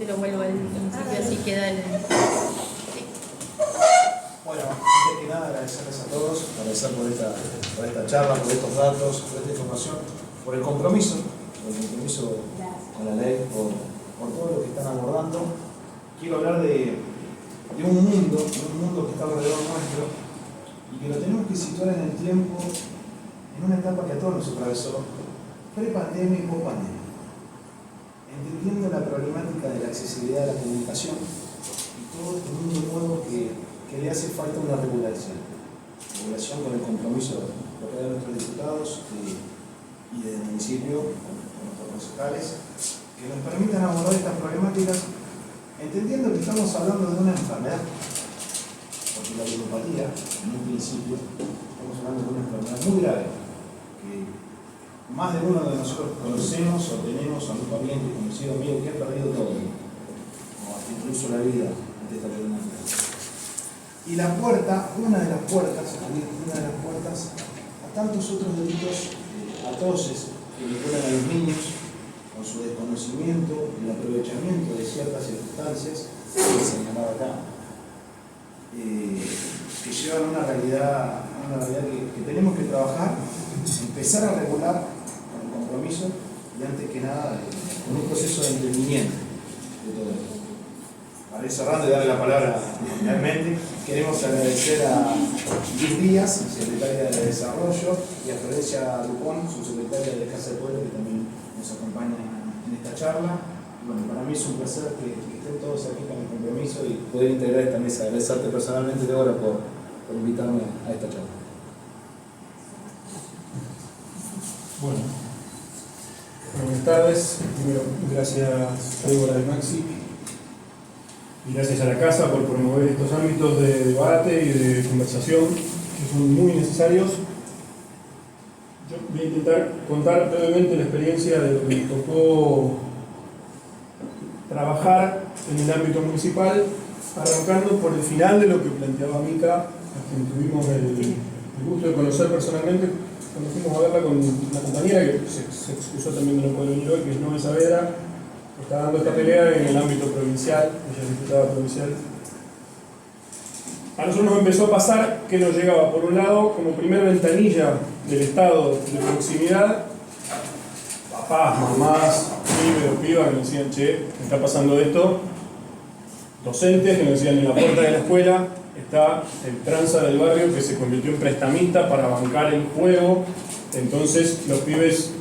Lo vuelvo al principio, así queda el... Bueno, antes que nada agradecerles a todos, agradecer por esta charla, por estos datos, por esta información, por el compromiso con la ley, por todo lo que están abordando. Quiero hablar de un mundo que está alrededor nuestro y que lo tenemos que situar en el tiempo, en una etapa que a todos nos atravesó, pre-pandemia y post-pandemia. Entendiendo la problemática de la accesibilidad de la comunicación y todo este mundo nuevo que le hace falta una regulación con el compromiso de nuestros diputados y del municipio, con nuestros concejales, que nos permitan abordar estas problemáticas, entendiendo que estamos hablando de una enfermedad, porque la ludopatía, en un principio, estamos hablando de una enfermedad muy grave, que más de uno de nosotros conocemos o tenemos a un pariente, conocido amigo que ha perdido todo, o hasta incluso la vida ante esta problemática. Y la puerta, una de las puertas a tantos otros delitos atroces que vinculan a los niños con su desconocimiento, el aprovechamiento de ciertas circunstancias, que se señalaba acá, que llevan a una realidad que tenemos que trabajar, empezar a regular con el compromiso y antes que nada con un proceso de entendimiento de todo esto. Para ir cerrando y darle la palabra finalmente, queremos agradecer a Liz Díaz, secretaria de Desarrollo, y a Florencia Dupont, subsecretaria de Casa del Pueblo, que también nos acompaña en esta charla. Bueno, para mí es un placer que estén todos aquí con el compromiso y poder integrar esta mesa. Agradecerte personalmente, Débora, por invitarme a esta charla. Bueno, buenas tardes. Primero, gracias a Débora de Maxi y gracias a la Casa por promover estos ámbitos de debate y de conversación que son muy necesarios. Yo voy a intentar contar brevemente la experiencia de lo que me tocó trabajar en el ámbito municipal, arrancando por el final de lo que planteaba Mica, a quien tuvimos el gusto de conocer personalmente cuando fuimos a verla con una compañera que se excusó también de no poder venir hoy, que es Noé Saavedra, que está dando esta pelea en el ámbito provincial, ella es diputada provincial. A nosotros nos empezó a pasar que nos llegaba, por un lado, como primer ventanilla del estado de proximidad, papás, mamás, pibes o pibas que nos decían, che, me está pasando esto, docentes que nos decían, en la puerta de la escuela está el tranza del barrio que se convirtió en prestamista para bancar el juego, entonces los pibes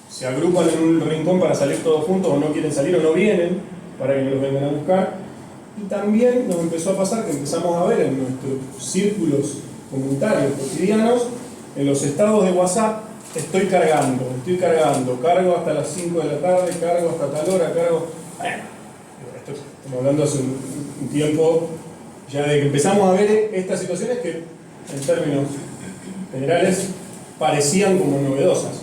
se agrupan en un rincón para salir todos juntos, o no quieren salir o no vienen para que los vengan a buscar. Y también nos empezó a pasar que empezamos a ver en nuestros círculos comunitarios cotidianos, en los estados de WhatsApp, estoy cargando, cargo hasta las 5 de la tarde, cargo hasta tal hora, cargo... Esto estamos hablando hace un tiempo ya de que empezamos a ver estas situaciones que en términos generales parecían como novedosas.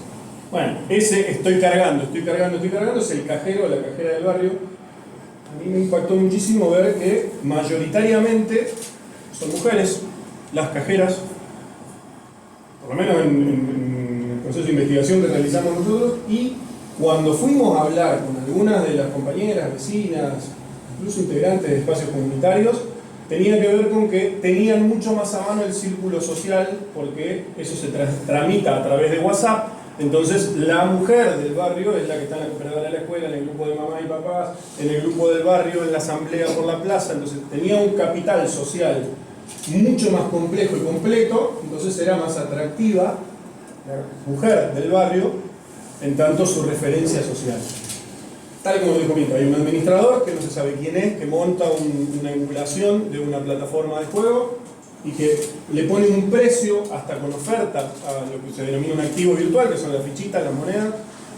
Bueno, ese estoy cargando es el cajero o la cajera del barrio. A mí me impactó muchísimo ver que mayoritariamente son mujeres las cajeras, por lo menos en el proceso de investigación que realizamos nosotros, y cuando fuimos a hablar con algunas de las compañeras, vecinas, incluso integrantes de espacios comunitarios, tenía que ver con que tenían mucho más a mano el círculo social, porque eso se tramita a través de WhatsApp. Entonces la mujer del barrio es la que está en la cooperadora de la escuela, en el grupo de mamá y papás, en el grupo del barrio, en la asamblea por la plaza. Entonces tenía un capital social mucho más complejo y completo, entonces era más atractiva la mujer del barrio en tanto su referencia social. Tal como dijo Mica, hay un administrador que no se sabe quién es, que monta una emulación de una plataforma de juego y que le pone un precio hasta con oferta a lo que se denomina un activo virtual, que son las fichitas, las monedas,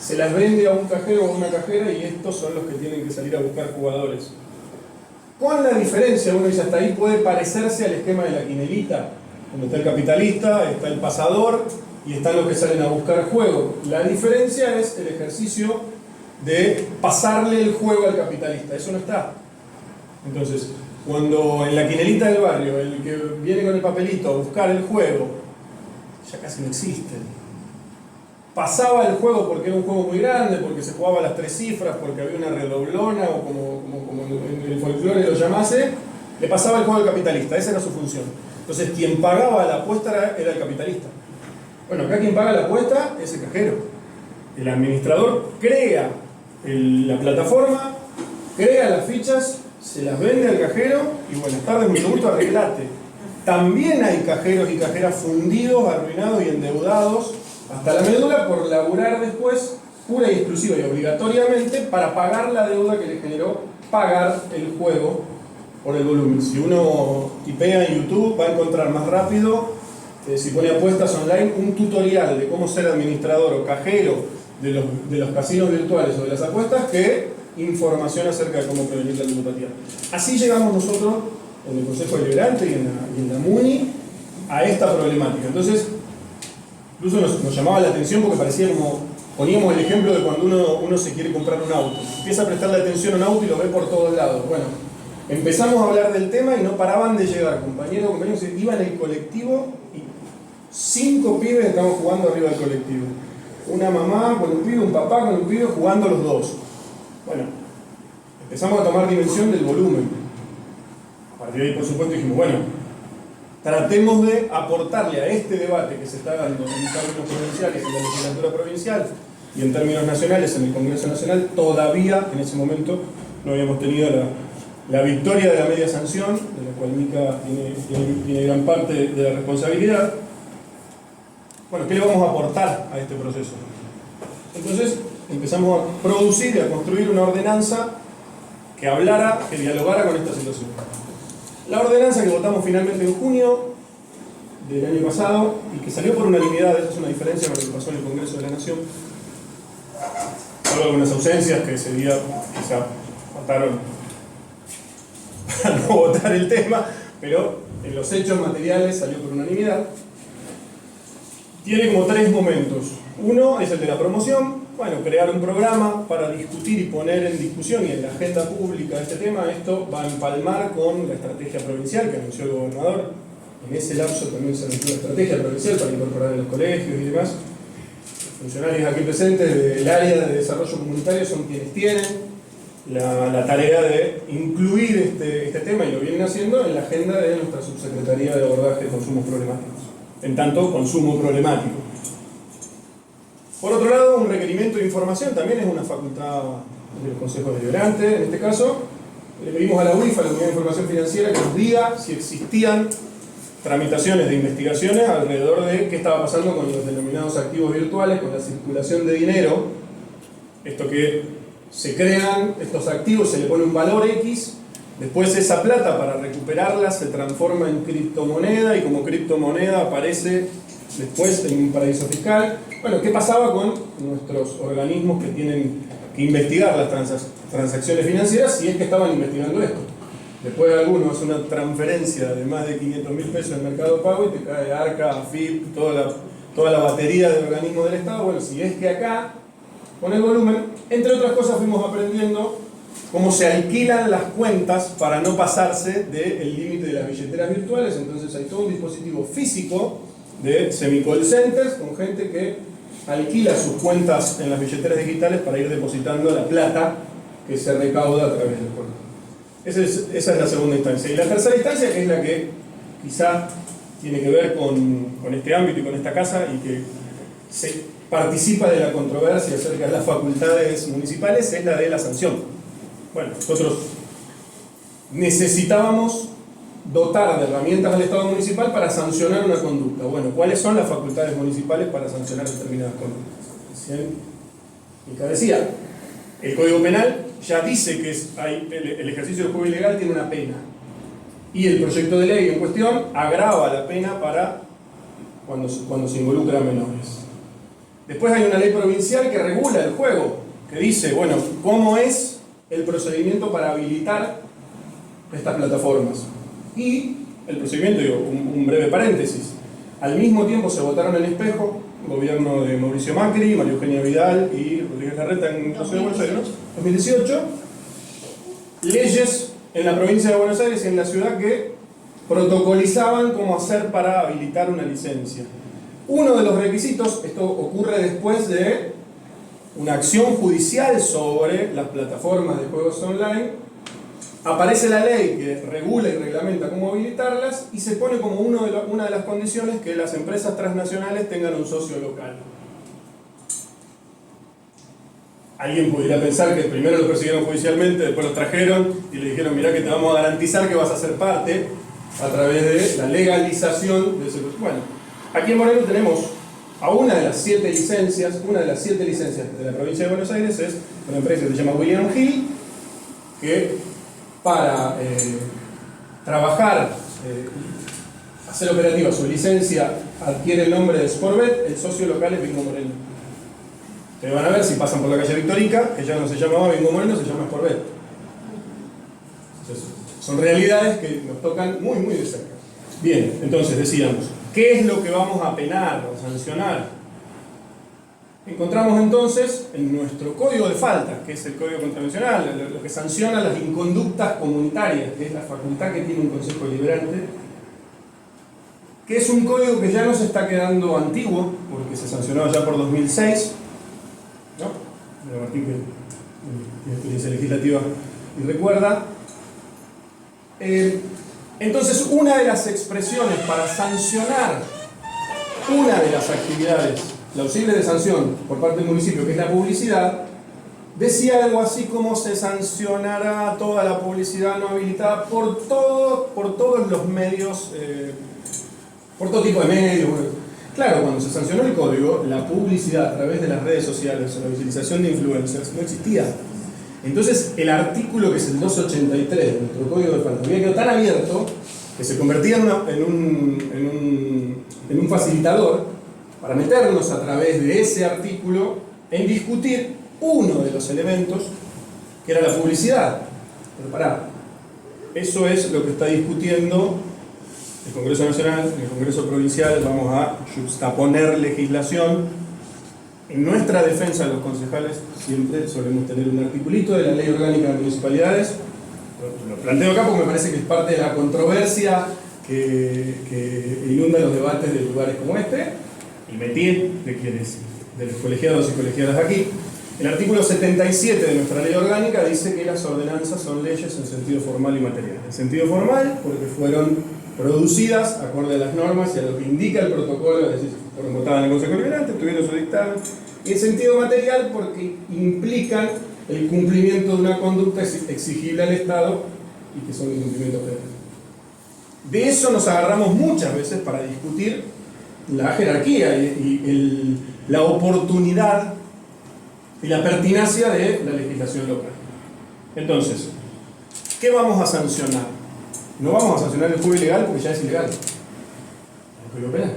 se las vende a un cajero o a una cajera y estos son los que tienen que salir a buscar jugadores. Con la diferencia, uno dice, hasta ahí puede parecerse al esquema de la quinelita, donde está el capitalista, está el pasador y están los que salen a buscar juego. La diferencia es el ejercicio de pasarle el juego al capitalista, eso no está. Entonces, cuando en la quinelita del barrio, el que viene con el papelito a buscar el juego, ya casi no existe. Pasaba el juego porque era un juego muy grande, porque se jugaba a las 3 cifras, porque había una redoblona, o como en el folclore lo llamase, le pasaba el juego al capitalista, esa era su función. Entonces, quien pagaba la apuesta era el capitalista. Bueno, acá quien paga la apuesta es el cajero. El administrador crea la plataforma, crea las fichas, se las vende al cajero y buenas tardes, mucho gusto, arreglate. También hay cajeros y cajeras fundidos, arruinados y endeudados hasta la médula por laburar después pura y exclusiva y obligatoriamente para pagar la deuda que le generó pagar el juego por el volumen. Si uno tipea en YouTube va a encontrar más rápido, si pone apuestas online, un tutorial de cómo ser administrador o cajero de los casinos virtuales o de las apuestas que información acerca de cómo prevenir la ludopatía. Así llegamos nosotros en el Consejo Deliberante y en la MUNI a esta problemática. Entonces, incluso nos llamaba la atención porque parecía como, poníamos el ejemplo de cuando uno se quiere comprar un auto. Empieza a prestarle atención a un auto y lo ve por todos lados. Bueno, empezamos a hablar del tema y no paraban de llegar compañeros iban en el colectivo y 5 pibes estaban jugando arriba del colectivo. Una mamá con un pibe, un papá con un pibe jugando los dos. Bueno, empezamos a tomar dimensión del volumen. A partir de ahí, por supuesto, dijimos, bueno, tratemos de aportarle a este debate que se está dando en términos provinciales, en la legislatura provincial y en términos nacionales, en el Congreso Nacional. Todavía, en ese momento, no habíamos tenido la victoria de la media sanción, de la cual Mica tiene gran parte de la responsabilidad. Bueno, ¿qué le vamos a aportar a este proceso? Entonces empezamos a producir y a construir una ordenanza que hablara, que dialogara con esta situación. La ordenanza que votamos finalmente en junio del año pasado y que salió por unanimidad, esa es una diferencia con lo que pasó en el Congreso de la Nación. Solo algunas ausencias que ese día quizá faltaron para no votar el tema, pero en los hechos materiales salió por unanimidad. Tiene como 3 momentos. Uno es el de la promoción, bueno, crear un programa para discutir y poner en discusión y en la agenda pública este tema. Esto va a empalmar con la estrategia provincial que anunció el gobernador. En ese lapso también se anunció la estrategia provincial para incorporar en los colegios y demás. Los funcionarios aquí presentes del área de desarrollo comunitario son quienes tienen la tarea de incluir este tema, y lo vienen haciendo en la agenda de nuestra subsecretaría de abordaje de consumos problemáticos, en tanto consumo problemático. Por otro lado, un requerimiento de información también es una facultad del Consejo Deliberante. En este caso, le pedimos a la UIF, a la Unidad de Información Financiera, que nos diga si existían tramitaciones de investigaciones alrededor de qué estaba pasando con los denominados activos virtuales, con la circulación de dinero. Esto que se crean estos activos, se le pone un valor X, después esa plata para recuperarla se transforma en criptomoneda y como criptomoneda aparece después en un paraíso fiscal. Bueno, ¿qué pasaba con nuestros organismos que tienen que investigar las transacciones financieras si es que estaban investigando esto? Después alguno hace una transferencia de más de 500.000 pesos en Mercado Pago y te cae ARCA, AFIP, toda la batería de organismos del Estado. Bueno, si es que acá, con el volumen, entre otras cosas fuimos aprendiendo cómo se alquilan las cuentas para no pasarse del límite de las billeteras virtuales. Entonces hay todo un dispositivo físico de semi-call centers con gente que alquila sus cuentas en las billeteras digitales para ir depositando la plata que se recauda a través del puerto. Esa es la segunda instancia. Y la tercera instancia, que es la que quizá tiene que ver con este ámbito y con esta casa, y que se participa de la controversia acerca de las facultades municipales, es la de la sanción. Bueno, nosotros necesitábamos dotar de herramientas al Estado municipal para sancionar una conducta. Bueno, ¿cuáles son las facultades municipales para sancionar determinadas conductas? Y decía, el Código Penal ya dice que el ejercicio del juego ilegal tiene una pena. Y el proyecto de ley en cuestión agrava la pena para cuando se involucra a menores. Después hay una ley provincial que regula el juego, que dice, bueno, cómo es el procedimiento para habilitar estas plataformas. Y el procedimiento, digo, un breve paréntesis, al mismo tiempo se votaron en espejo, gobierno de Mauricio Macri, María Eugenia Vidal y Rodríguez Larreta en la Ciudad de Buenos Aires, ¿no? 2018, leyes en la provincia de Buenos Aires y en la ciudad que protocolizaban cómo hacer para habilitar una licencia. Uno de los requisitos, esto ocurre después de una acción judicial sobre las plataformas de juegos online, aparece la ley que regula y reglamenta cómo habilitarlas y se pone como una de las condiciones que las empresas transnacionales tengan un socio local. Alguien pudiera pensar que primero lo persiguieron judicialmente, después lo trajeron y le dijeron, mirá que te vamos a garantizar que vas a ser parte a través de la legalización de ese... Bueno, aquí en Moreno tenemos a una de las 7 licencias, de la provincia de Buenos Aires es una empresa que se llama William Hill, que para trabajar, hacer operativa su licencia, adquiere el nombre de Sportbet, el socio local es Bingo Moreno. Ustedes van a ver si pasan por la calle Victorica, que ya no se llamaba Bingo Moreno, se llama Sportbet. Entonces, son realidades que nos tocan muy, muy de cerca. Bien, entonces decíamos, ¿qué es lo que vamos a penar o sancionar? Encontramos entonces en nuestro código de faltas, que es el código contravencional, lo que sanciona las inconductas comunitarias, que es la facultad que tiene un consejo deliberante, que es un código que ya no se está quedando antiguo, porque se sancionó ya por 2006, ¿no? De Martín, que tiene experiencia legislativa y recuerda. Entonces, una de las expresiones para sancionar una de las actividades plausibles de sanción por parte del municipio, que es la publicidad, decía algo así como se sancionará toda la publicidad no habilitada por todos los medios, por todo tipo de medios. Claro, cuando se sancionó el código, la publicidad a través de las redes sociales o la utilización de influencers no existía. Entonces, el artículo que es el 283 de nuestro código de faltas había quedado tan abierto que se convertía en un facilitador para meternos a través de ese artículo en discutir uno de los elementos que era la publicidad. Pero pará, eso es lo que está discutiendo el Congreso Nacional, el Congreso Provincial. Vamos a juxtaponer legislación. En nuestra defensa de los concejales siempre solemos tener un articulito de la Ley Orgánica de Municipalidades. Lo planteo acá porque me parece que es parte de la controversia que inunda los debates de lugares como este, el métier de los colegiados y colegiadas aquí. El artículo 77 de nuestra ley orgánica dice que las ordenanzas son leyes en sentido formal y material. En sentido formal, porque fueron producidas acorde a las normas y a lo que indica el protocolo, es decir, fueron votadas en el Consejo Deliberante, tuvieron su dictamen. Y en sentido material, porque implican el cumplimiento de una conducta exigible al Estado y que son incumplimientos penales. De eso nos agarramos muchas veces para discutir la jerarquía y la oportunidad y la pertinacia de la legislación local. Entonces, ¿qué vamos a sancionar? No vamos a sancionar el juego ilegal porque ya es ilegal. El Código Penal.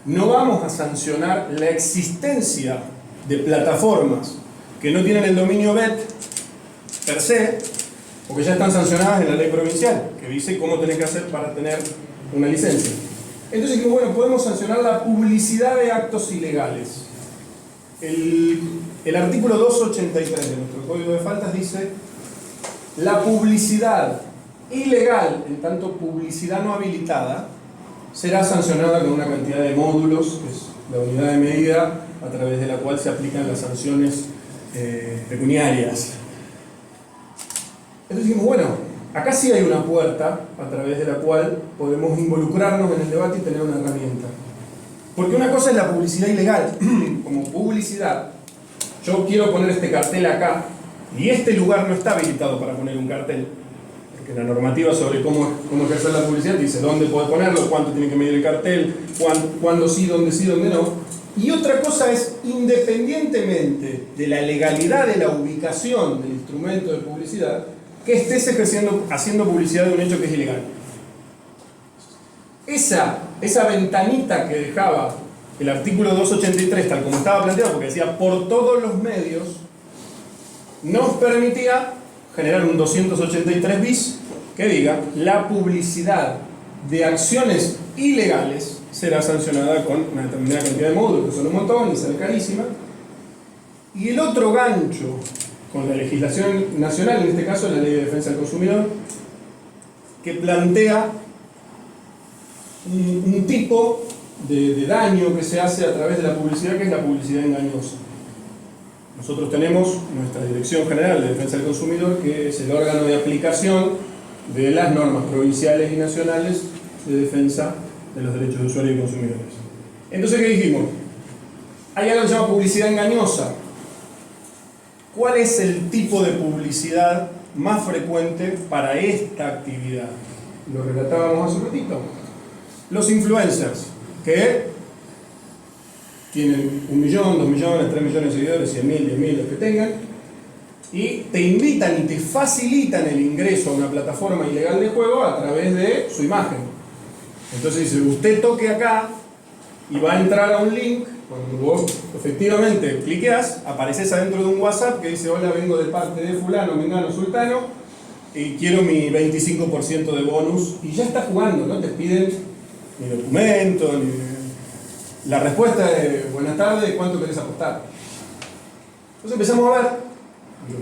No vamos a sancionar la existencia de plataformas que no tienen el dominio BET per se, porque ya están sancionadas en la ley provincial, que dice cómo tenés que hacer para tener una licencia. Entonces, bueno, podemos sancionar la publicidad de actos ilegales. El artículo 283 de nuestro Código de Faltas dice: la publicidad ilegal, en tanto publicidad no habilitada, será sancionada con una cantidad de módulos, que es la unidad de medida a través de la cual se aplican las sanciones pecuniarias. Entonces dijimos, bueno, acá sí hay una puerta a través de la cual podemos involucrarnos en el debate y tener una herramienta. Porque una cosa es la publicidad ilegal, como publicidad. Yo quiero poner este cartel acá y este lugar no está habilitado para poner un cartel. Porque la normativa sobre cómo ejercer la publicidad dice dónde puede ponerlo, cuánto tiene que medir el cartel, cuándo sí, dónde no. Y otra cosa es, independientemente de la legalidad de la ubicación del instrumento de publicidad, que estés haciendo publicidad de un hecho que es ilegal. Esa ventanita que dejaba el artículo 283, tal como estaba planteado, porque decía por todos los medios, nos permitía generar un 283 bis que diga: la publicidad de acciones ilegales será sancionada con una determinada cantidad de módulos, que son un montón y sale carísima. Y el otro gancho con la legislación nacional, en este caso la Ley de Defensa del Consumidor, que plantea un tipo de daño que se hace a través de la publicidad, que es la publicidad engañosa. Nosotros tenemos nuestra Dirección General de Defensa del Consumidor, que es el órgano de aplicación de las normas provinciales y nacionales de defensa de los derechos de usuarios y consumidores. Entonces, ¿qué dijimos? Hay algo que se llama publicidad engañosa. ¿Cuál es el tipo de publicidad más frecuente para esta actividad? Lo relatábamos hace un ratito. Los influencers, que tienen 1 millón, 2 millones, 3 millones de seguidores, 100.000, 10.000, los que tengan, y te invitan y te facilitan el ingreso a una plataforma ilegal de juego a través de su imagen. Entonces dice, usted toque acá y va a entrar a un link. Cuando vos efectivamente cliqueás, apareces adentro de un WhatsApp que dice: hola, vengo de parte de fulano, mengano, sultano, y quiero mi 25% de bonus. Y ya está jugando, no te piden ni documento, ni... La respuesta es: buenas tardes, ¿cuánto querés apostar? Entonces empezamos a ver,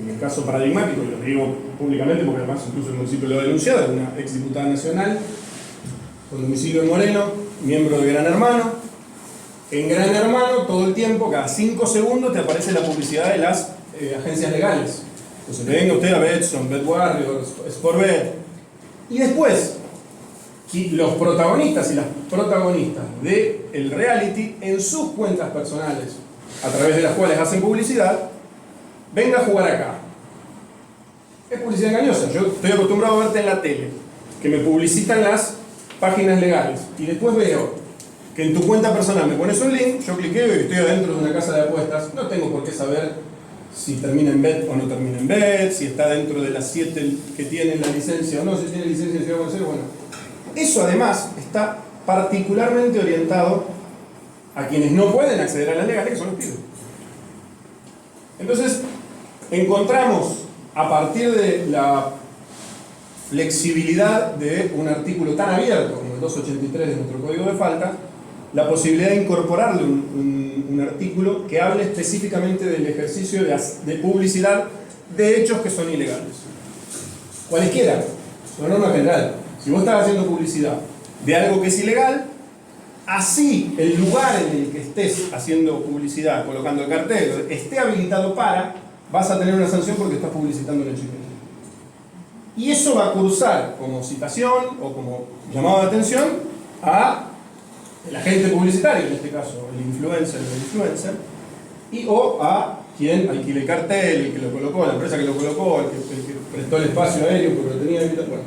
en el caso paradigmático, y lo digo públicamente porque además incluso el municipio lo ha denunciado, es una exdiputada nacional con domicilio en Moreno, miembro de Gran Hermano. En Gran Hermano, todo el tiempo, cada 5 segundos, te aparece la publicidad de las agencias legales. Entonces, venga usted a Betson, BetWarriors, Sportbet. Y después, los protagonistas y las protagonistas del reality, en sus cuentas personales, a través de las cuales hacen publicidad, venga a jugar acá. Es publicidad engañosa. Yo estoy acostumbrado a verte en la tele, que me publicitan las páginas legales, y después veo que en tu cuenta personal me pones un link, yo cliqueo y estoy adentro de una casa de apuestas. No tengo por qué saber si termina en Bet o no termina en Bet, si está dentro de las 7 que tienen la licencia o no, si tiene licencia de Ciudad de Buenos Aires. Bueno, eso además está particularmente orientado a quienes no pueden acceder a las legales, que son los pibes. Entonces, encontramos, a partir de la flexibilidad de un artículo tan abierto como el 283 de nuestro Código de Faltas, la posibilidad de incorporarle un artículo que hable específicamente del ejercicio de publicidad de hechos que son ilegales. Cualesquiera, es una norma general. Si vos estás haciendo publicidad de algo que es ilegal, así el lugar en el que estés haciendo publicidad, colocando el cartel, esté habilitado para, vas a tener una sanción porque estás publicitando un hecho ilegal. Y eso va a cursar como citación o como llamado de atención a el agente publicitario, en este caso el influencer o el influencer, o a quien alquile el cartel, el que lo colocó, la empresa que lo colocó, el que prestó el espacio aéreo porque lo tenía habilitado. Bueno.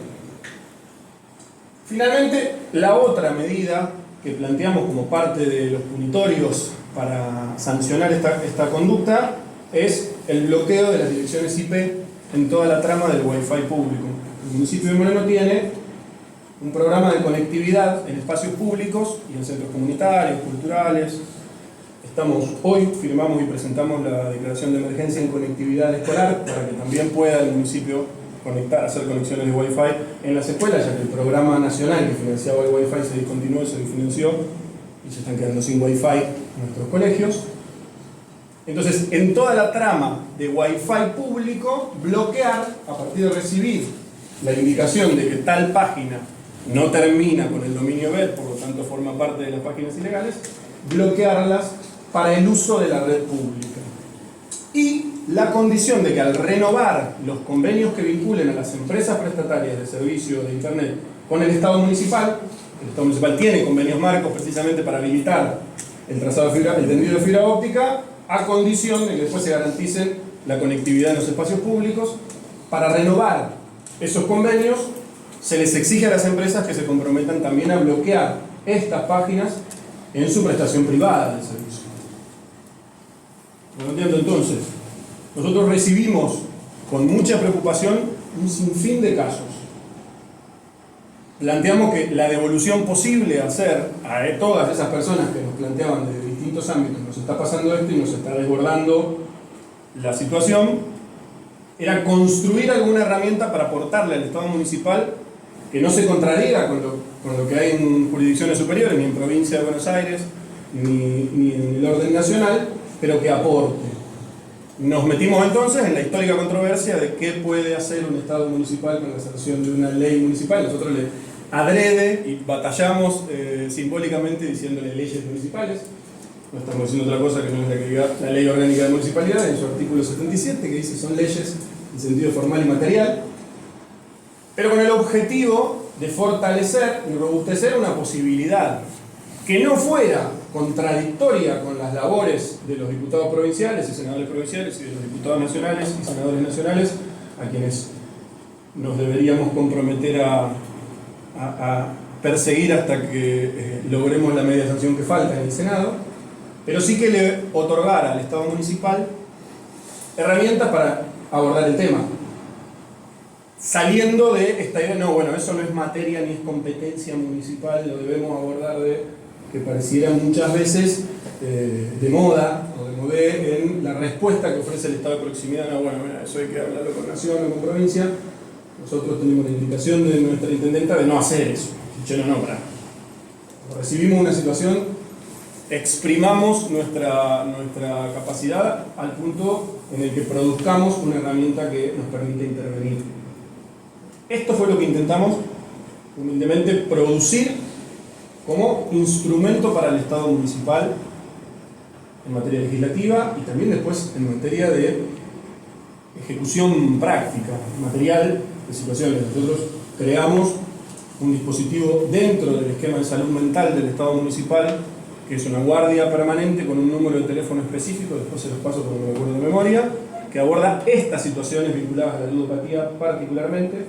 Finalmente, la otra medida que planteamos como parte de los punitorios para sancionar esta conducta es el bloqueo de las direcciones IP en toda la trama del Wi-Fi público. El municipio de Moreno tiene un programa de conectividad en espacios públicos y en centros comunitarios, culturales. Hoy firmamos y presentamos la declaración de emergencia en conectividad escolar para que también pueda el municipio hacer conexiones de Wi-Fi en las escuelas, ya que el programa nacional que financiaba el Wi-Fi se discontinuó, se desfinanció y se están quedando sin Wi-Fi en nuestros colegios. Entonces, en toda la trama de Wi-Fi público, bloquear, a partir de recibir la indicación de que tal página no termina con el dominio web, por lo tanto forma parte de las páginas ilegales, bloquearlas para el uso de la red pública. Y la condición de que al renovar los convenios que vinculen a las empresas prestatarias de servicio de Internet con el Estado municipal, el Estado municipal tiene convenios marcos precisamente para habilitar el trazado de fibra, el tendido de fibra óptica, a condición de que después se garantice la conectividad en los espacios públicos. Para renovar esos convenios, se les exige a las empresas que se comprometan también a bloquear estas páginas en su prestación privada del servicio. ¿No entiendo? Entonces, nosotros recibimos con mucha preocupación un sinfín de casos. Planteamos que la devolución posible a hacer a todas esas personas que nos planteaban de distintos ámbitos, nos está pasando esto y nos está desbordando la situación, era construir alguna herramienta para aportarle al Estado municipal que no se contradiga con lo que hay en jurisdicciones superiores, ni en provincia de Buenos Aires, ni en el orden nacional, pero que aporte. Nos metimos entonces en la histórica controversia de qué puede hacer un Estado municipal con la sanción de una ley municipal. Nosotros le adrede y batallamos simbólicamente diciéndole leyes municipales. No estamos diciendo otra cosa que no es la que diga la Ley Orgánica de Municipalidad en su artículo 77, que dice son leyes en sentido formal y material, pero con el objetivo de fortalecer y robustecer una posibilidad que no fuera contradictoria con las labores de los diputados provinciales y senadores provinciales y de los diputados nacionales y senadores nacionales, a quienes nos deberíamos comprometer a perseguir hasta que logremos la media sanción que falta en el Senado, pero sí que le otorgara al Estado municipal herramientas para abordar el tema, saliendo de esta idea, no, bueno, eso no es materia ni es competencia municipal, lo debemos abordar que pareciera muchas veces de moda o de modé en la respuesta que ofrece el Estado de proximidad. No, bueno, mira, eso hay que hablarlo con nación o con provincia. Nosotros tenemos la indicación de nuestra intendenta de no hacer eso. No, para. Recibimos una situación, exprimamos nuestra capacidad al punto en el que produzcamos una herramienta que nos permite intervenir. Esto fue lo que intentamos humildemente producir como instrumento para el Estado municipal en materia legislativa y también después en materia de ejecución práctica, material de situaciones. Nosotros creamos un dispositivo dentro del esquema de salud mental del Estado municipal, que es una guardia permanente con un número de teléfono específico, después se los paso porque no me acuerdo de memoria, que aborda estas situaciones vinculadas a la ludopatía particularmente.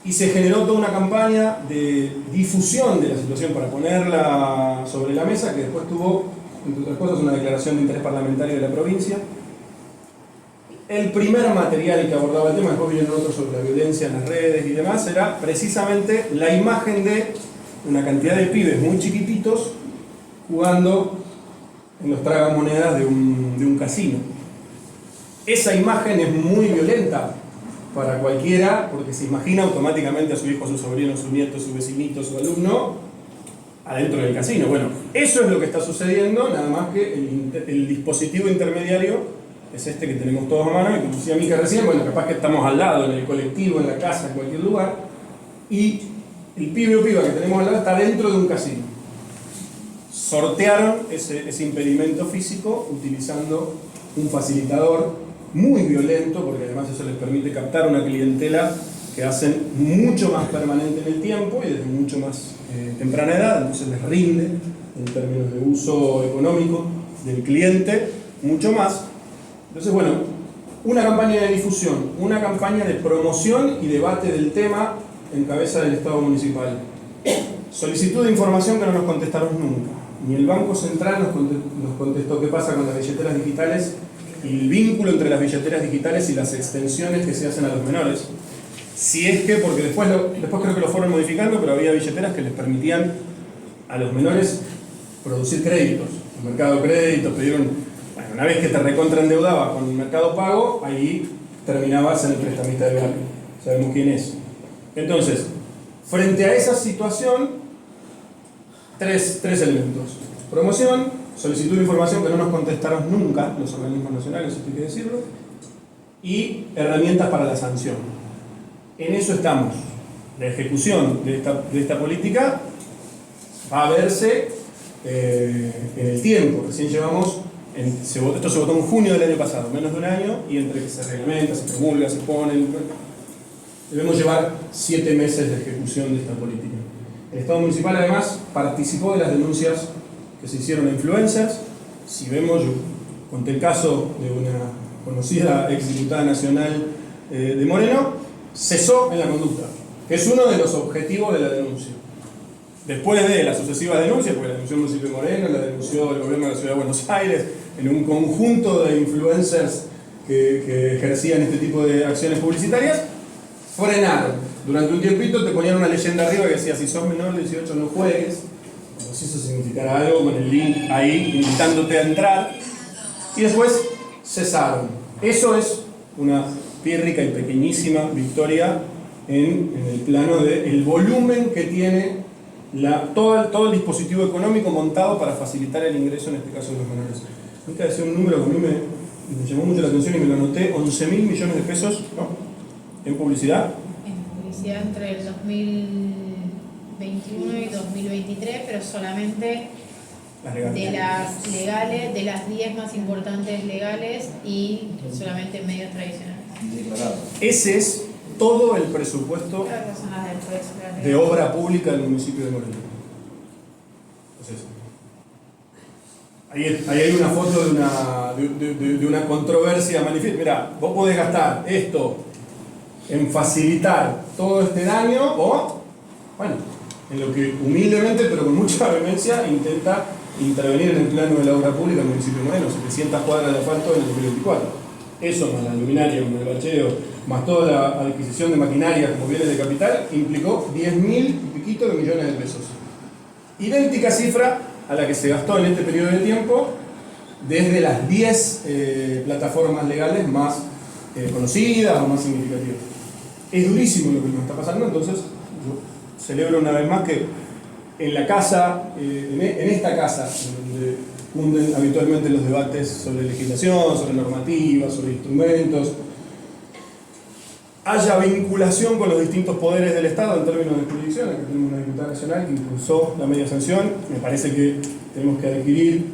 Y se generó toda una campaña de difusión de la situación para ponerla sobre la mesa, que después tuvo, entre otras cosas, una declaración de interés parlamentario de la provincia. El primer material que abordaba el tema, después vinieron otros sobre la violencia en las redes y demás, era precisamente la imagen de una cantidad de pibes muy chiquititos jugando en los tragamonedas de un casino. Esa imagen es muy violenta para cualquiera, porque se imagina automáticamente a su hijo, a su sobrino, a su nieto, a su vecinito, a su alumno, adentro del casino. Bueno, eso es lo que está sucediendo, nada más que el dispositivo intermediario es este que tenemos todos a mano, y como decía Mica recién, bueno, capaz que estamos al lado, en el colectivo, en la casa, en cualquier lugar, y el pibe o piba que tenemos al lado está dentro de un casino. Sortearon ese impedimento físico utilizando un facilitador muy violento, porque además eso les permite captar una clientela que hacen mucho más permanente en el tiempo y desde mucho más temprana edad, entonces les rinde en términos de uso económico del cliente mucho más. Entonces, bueno, una campaña de difusión, una campaña de promoción y debate del tema en cabeza del Estado municipal. Solicitud de información que no nos contestaron nunca. Ni el Banco Central nos contestó qué pasa con las billeteras digitales y el vínculo entre las billeteras digitales y las extensiones que se hacen a los menores. Si es que, porque después creo que lo fueron modificando, pero había billeteras que les permitían a los menores producir créditos. El Mercado de Créditos pidieron, bueno, una vez que te recontraendeudabas con el Mercado Pago, ahí terminabas en el prestamista de barrio. Sabemos quién es. Entonces, frente a esa situación, tres elementos. Promoción, solicitud de información que no nos contestaron nunca los organismos nacionales, esto hay que decirlo, y herramientas para la sanción. En eso estamos. La ejecución de esta política va a verse en el tiempo. Recién llevamos, esto se votó en junio del año pasado, menos de un año, y entre que se reglamenta, se promulga, se pone, debemos llevar 7 meses de ejecución de esta política. El Estado municipal además participó de las denuncias que se hicieron a influencers. Si vemos, yo conté el caso de una conocida exdiputada nacional de Moreno, cesó en la conducta, que es uno de los objetivos de la denuncia. Después de las sucesivas denuncias, porque la denunció el municipio de Moreno, la denunció el gobierno de la Ciudad de Buenos Aires, en un conjunto de influencers que ejercían este tipo de acciones publicitarias, frenaron. Durante un tiempito te ponían una leyenda arriba que decía: si sos menor de 18 no juegues, como si eso significara algo, con el link ahí invitándote a entrar, y después cesaron. Eso es una pírrica y pequeñísima victoria en el plano del volumen que tiene todo el dispositivo económico montado para facilitar el ingreso, en este caso de los menores. Nunca decía un número que a mí me llamó mucho la atención y me lo anoté: 11.000 millones de pesos, ¿no?, en publicidad. Entre el 2021 y 2023, pero solamente de las legales, de las 10 más importantes legales, y solamente medios tradicionales. Ese es todo el presupuesto de obra pública del municipio de Moreno. Entonces, ahí hay una foto de una controversia manifiesta. Mirá, vos podés gastar esto en facilitar todo este daño, o, bueno, en lo que humildemente, pero con mucha vehemencia, intenta intervenir en el plano de la obra pública del municipio de Moreno: 700 cuadras de asfalto en el 2024. Eso, más la luminaria, más el bacheo, más toda la adquisición de maquinaria como bienes de capital, implicó 10.000 y piquito de millones de pesos. Idéntica cifra a la que se gastó en este periodo de tiempo desde las 10 plataformas legales más conocidas o más significativas. Es durísimo lo que nos está pasando, entonces yo celebro una vez más que en la casa, en esta casa, donde cunden habitualmente los debates sobre legislación, sobre normativas, sobre instrumentos, haya vinculación con los distintos poderes del Estado en términos de jurisdicción. Aquí tenemos una diputada nacional que impulsó la media sanción. Me parece que tenemos que adquirir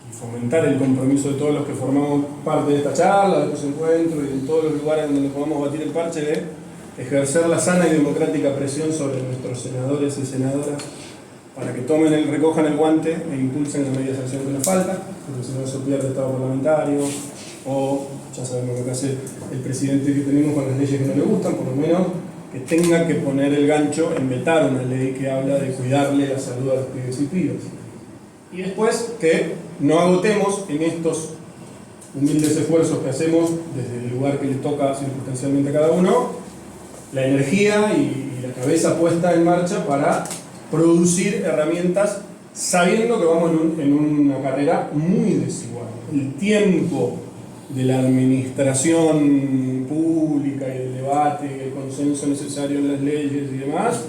y fomentar el compromiso de todos los que formamos parte de esta charla, de estos encuentros y de todos los lugares donde podamos batir el parche, de ejercer la sana y democrática presión sobre nuestros senadores y senadoras para que recojan el guante e impulsen la media sanción que nos falta, porque si no se pierde Estado parlamentario, o ya sabemos lo que hace el presidente que tenemos con las leyes que no le gustan, por lo menos que tenga que poner el gancho en vetar una ley que habla de cuidarle la salud a los pibes y pibas. Y después que no agotemos en estos humildes esfuerzos que hacemos desde el lugar que le toca circunstancialmente a cada uno, la energía y la cabeza puesta en marcha para producir herramientas, sabiendo que vamos en una carrera muy desigual. El tiempo de la administración pública y del debate y el consenso necesario en las leyes y demás,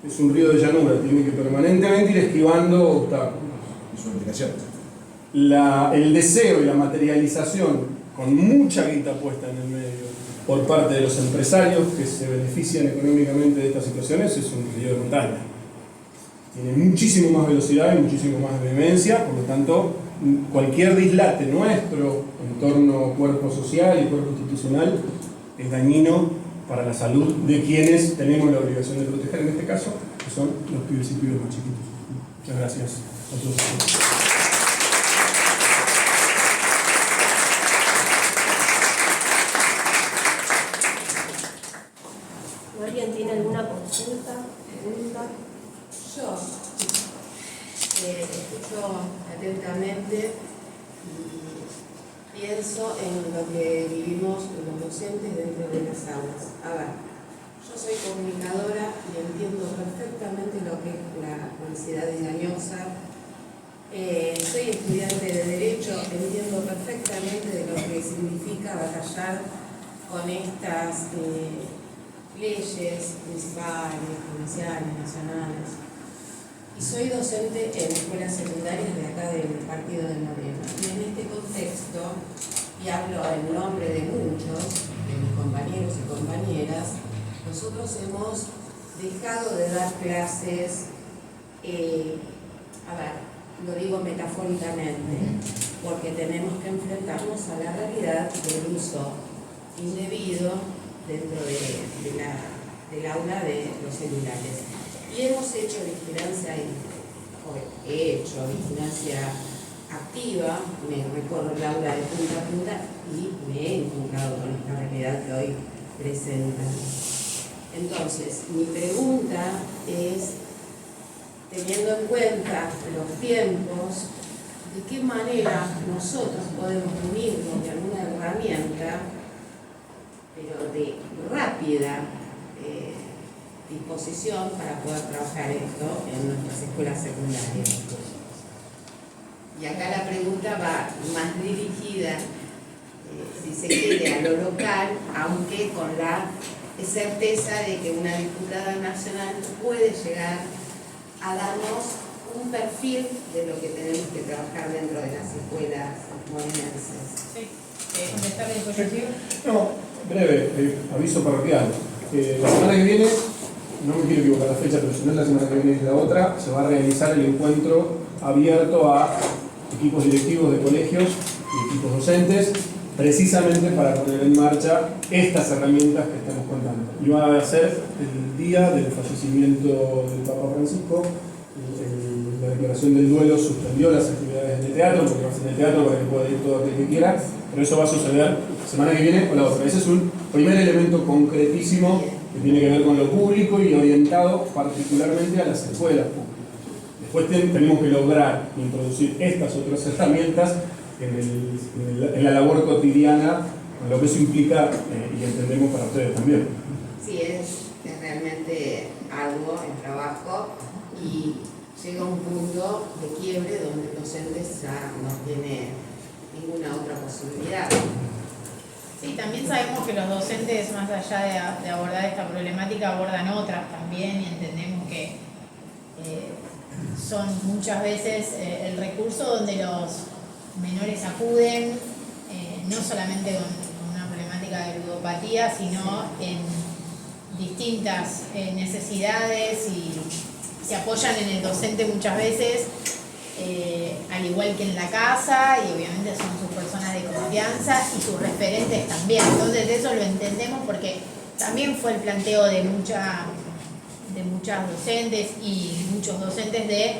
es un río de llanura, tiene que permanentemente ir esquivando obstáculos. Y su implicación. El deseo y la materialización con mucha guita puesta en el medio por parte de los empresarios que se benefician económicamente de estas situaciones es un río de montaña. Tiene muchísimo más velocidad y muchísimo más vehemencia, por lo tanto, cualquier dislate nuestro en torno a cuerpo social y cuerpo institucional es dañino para la salud de quienes tenemos la obligación de proteger, en este caso, que son los pibes y pibes más chiquitos. Muchas gracias a todos. ¿Alguien tiene alguna consulta, pregunta? Yo escucho atentamente y pienso en lo que vivimos los docentes dentro de las aulas. A ver, yo soy comunicadora y entiendo perfectamente lo que es la publicidad engañosa. Soy estudiante de Derecho, entiendo perfectamente de lo que significa batallar con estas leyes municipales, provinciales, nacionales. Y soy docente en escuelas secundarias de acá del Partido de Moreno. Y en este contexto, y hablo en nombre de muchos, de mis compañeros y compañeras, nosotros hemos dejado de dar clases, lo digo metafóricamente, porque tenemos que enfrentarnos a la realidad del uso indebido dentro del aula de los celulares. Y hemos hecho vigilancia, he hecho vigilancia activa, me recorro el aula de punta a punta y me he encontrado con esta realidad que hoy presentan. Entonces, mi pregunta es, teniendo en cuenta los tiempos, ¿de qué manera nosotros podemos unirnos de alguna herramienta, pero de rápida disposición para poder trabajar esto en nuestras escuelas secundarias? Y acá la pregunta va más dirigida, si se quiere, a lo local, aunque con la certeza de que una diputada nacional puede llegar a darnos un perfil de lo que tenemos que trabajar dentro de las escuelas morenenses. Sí, contestarle el proyecto. No, breve, aviso parroquial. La semana que viene, no me quiero equivocar la fecha, pero si no es la semana que viene es la otra, se va a realizar el encuentro abierto a equipos directivos de colegios y equipos docentes, precisamente para poner en marcha estas herramientas que estamos contando. Y va a ser el día del fallecimiento del Papa Francisco. La declaración del duelo suspendió las actividades del teatro, porque va a ser en el teatro para que pueda ir todo aquel que quiera, pero eso va a suceder la semana que viene o la otra. Ese es un primer elemento concretísimo que tiene que ver con lo público y orientado particularmente a las escuelas públicas. Después tenemos que lograr introducir estas otras herramientas en la labor cotidiana, con lo que eso implica y entendemos para ustedes también. Sí, es realmente algo, el trabajo, y llega un punto de quiebre donde el docente ya no tiene ninguna otra posibilidad. Sí, también sabemos que los docentes, más allá de abordar esta problemática, abordan otras también, y entendemos que son muchas veces el recurso donde los menores acuden, no solamente con una problemática de ludopatía, sino en distintas necesidades, y se apoyan en el docente muchas veces, al igual que en la casa, y obviamente son sus personas de confianza y sus referentes también. Entonces eso lo entendemos porque también fue el planteo de muchas docentes y muchos docentes de,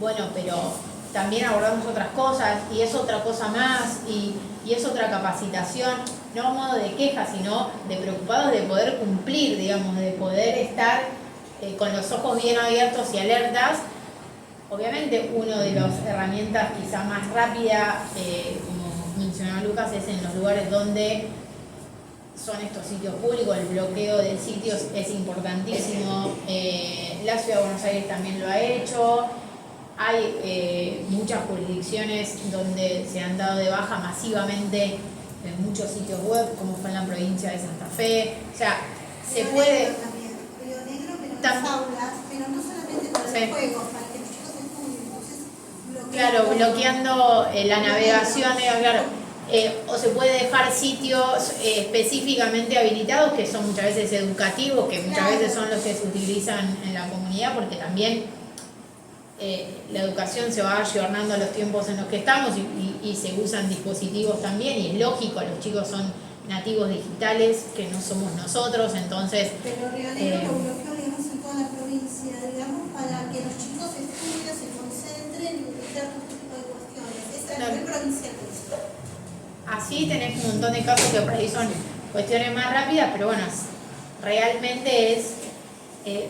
bueno, pero también abordamos otras cosas y es otra cosa más y es otra capacitación, no a modo de queja, sino de preocupados de poder cumplir, digamos, de poder estar con los ojos bien abiertos y alertas. Obviamente, una de las herramientas quizá más rápida, como mencionaba Lucas, es en los lugares donde son estos sitios públicos. El bloqueo de sitios es importantísimo. La Ciudad de Buenos Aires también lo ha hecho. hay muchas jurisdicciones donde se han dado de baja masivamente en muchos sitios web, como fue en la provincia de Santa Fe. O sea, se Río puede... Negro también. Río Negro, pero en las aulas, pero no solamente para Sí. los juegos, para que los chicos estudien. Entonces, Claro, bloqueando la navegación, claro. O se puede dejar sitios específicamente habilitados, que son muchas veces educativos, que muchas Claro. veces son los que se utilizan en la comunidad, porque también la educación se va ayornando a los tiempos en los que estamos y se usan dispositivos también, y es lógico, los chicos son nativos digitales, que no somos nosotros, entonces... Pero Río Negro lo bloqueó, digamos, en toda la provincia, digamos, para que los chicos estudien, se concentren y evitar todo este tipo de cuestiones. Esa Claro. es provincial. Así tenés un montón de casos que por ahí son cuestiones más rápidas, pero bueno, realmente es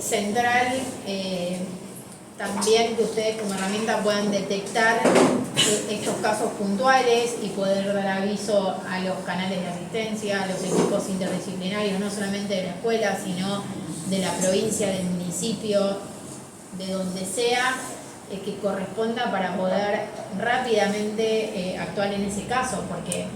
central también que ustedes como herramienta puedan detectar estos casos puntuales y poder dar aviso a los canales de asistencia, a los equipos interdisciplinarios, no solamente de la escuela, sino de la provincia, del municipio, de donde sea, que corresponda para poder rápidamente actuar en ese caso, porque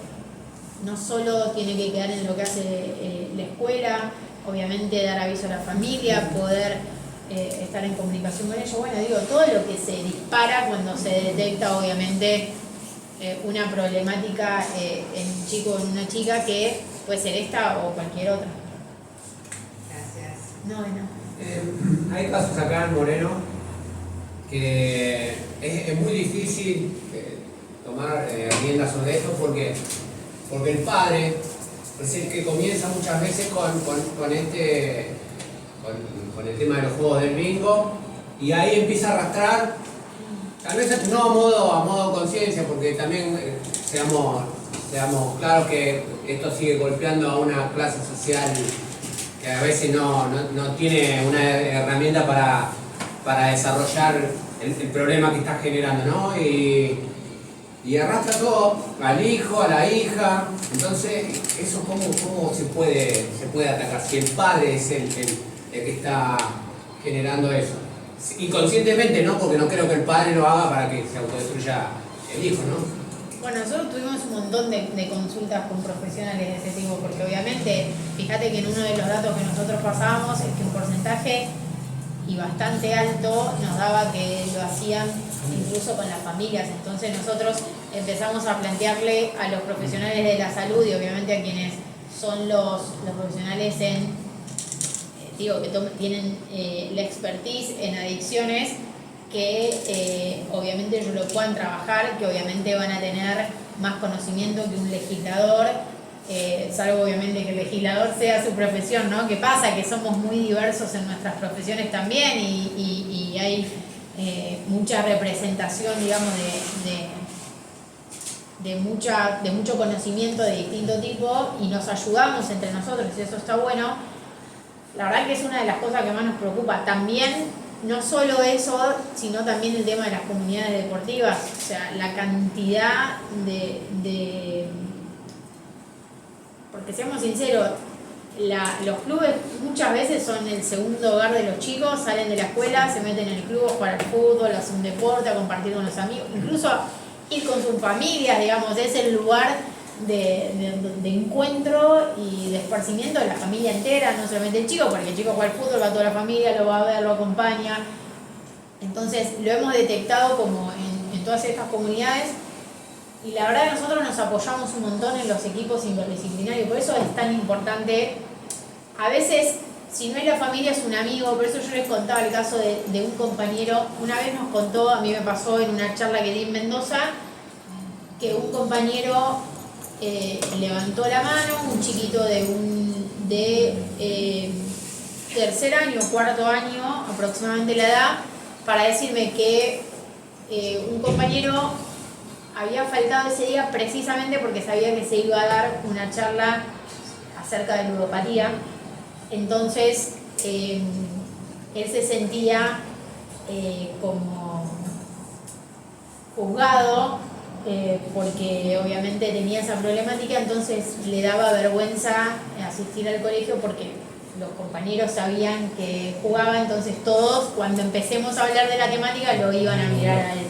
no solo tiene que quedar en lo que hace la escuela, obviamente dar aviso a la familia, poder estar en comunicación con ellos, bueno, digo, todo lo que se dispara cuando se detecta obviamente una problemática en un chico o en una chica, que puede ser esta o cualquier otra. Gracias. No, no. Hay casos acá en Moreno que es muy difícil tomar riendas sobre esto porque el padre es el que comienza muchas veces con el tema de los juegos del bingo, y ahí empieza a arrastrar, tal vez no a modo conciencia, porque también seamos claros que esto sigue golpeando a una clase social que a veces no tiene una herramienta para desarrollar el problema que está generando, ¿no? Y arrastra todo al hijo, a la hija. Entonces, eso cómo se puede atacar si el padre es el que está generando eso. Inconscientemente, ¿no? Porque no creo que el padre lo haga para que se autodestruya el hijo, ¿no? Bueno, nosotros tuvimos un montón de consultas con profesionales de ese tipo, porque obviamente, fíjate que en uno de los datos que nosotros pasábamos es que un porcentaje y bastante alto nos daba que lo hacían incluso con las familias. Entonces nosotros empezamos a plantearle a los profesionales de la salud y obviamente a quienes son los profesionales en que tienen la expertise en adicciones, que obviamente ellos lo puedan trabajar, que obviamente van a tener más conocimiento que un legislador, salvo obviamente que el legislador sea su profesión, ¿no? ¿Qué pasa? Que somos muy diversos en nuestras profesiones también y hay mucha representación, digamos, de mucho conocimiento de distinto tipo, y nos ayudamos entre nosotros, y eso está bueno. La verdad que es una de las cosas que más nos preocupa. También, no solo eso, sino también el tema de las comunidades deportivas. O sea, la cantidad de porque seamos sinceros, los clubes muchas veces son el segundo hogar de los chicos, salen de la escuela, se meten en el club a jugar al fútbol, a hacer un deporte, a compartir con los amigos, incluso ir con sus familias, digamos, es el lugar de encuentro y de esparcimiento de la familia entera, no solamente el chico, porque el chico juega al fútbol, va toda la familia, lo va a ver, lo acompaña. Entonces lo hemos detectado como en todas estas comunidades, y la verdad que nosotros nos apoyamos un montón en los equipos interdisciplinarios, por eso es tan importante. A veces, si no es la familia, es un amigo. Por eso yo les contaba el caso de un compañero. Una vez nos contó, a mí me pasó en una charla que di en Mendoza, que un compañero levantó la mano, un chiquito de tercer año, cuarto año, aproximadamente la edad, para decirme que un compañero había faltado ese día precisamente porque sabía que se iba a dar una charla acerca de ludopatía. Entonces él se sentía como juzgado porque obviamente tenía esa problemática, entonces le daba vergüenza asistir al colegio porque los compañeros sabían que jugaba, entonces todos cuando empecemos a hablar de la temática lo iban a mirar a él,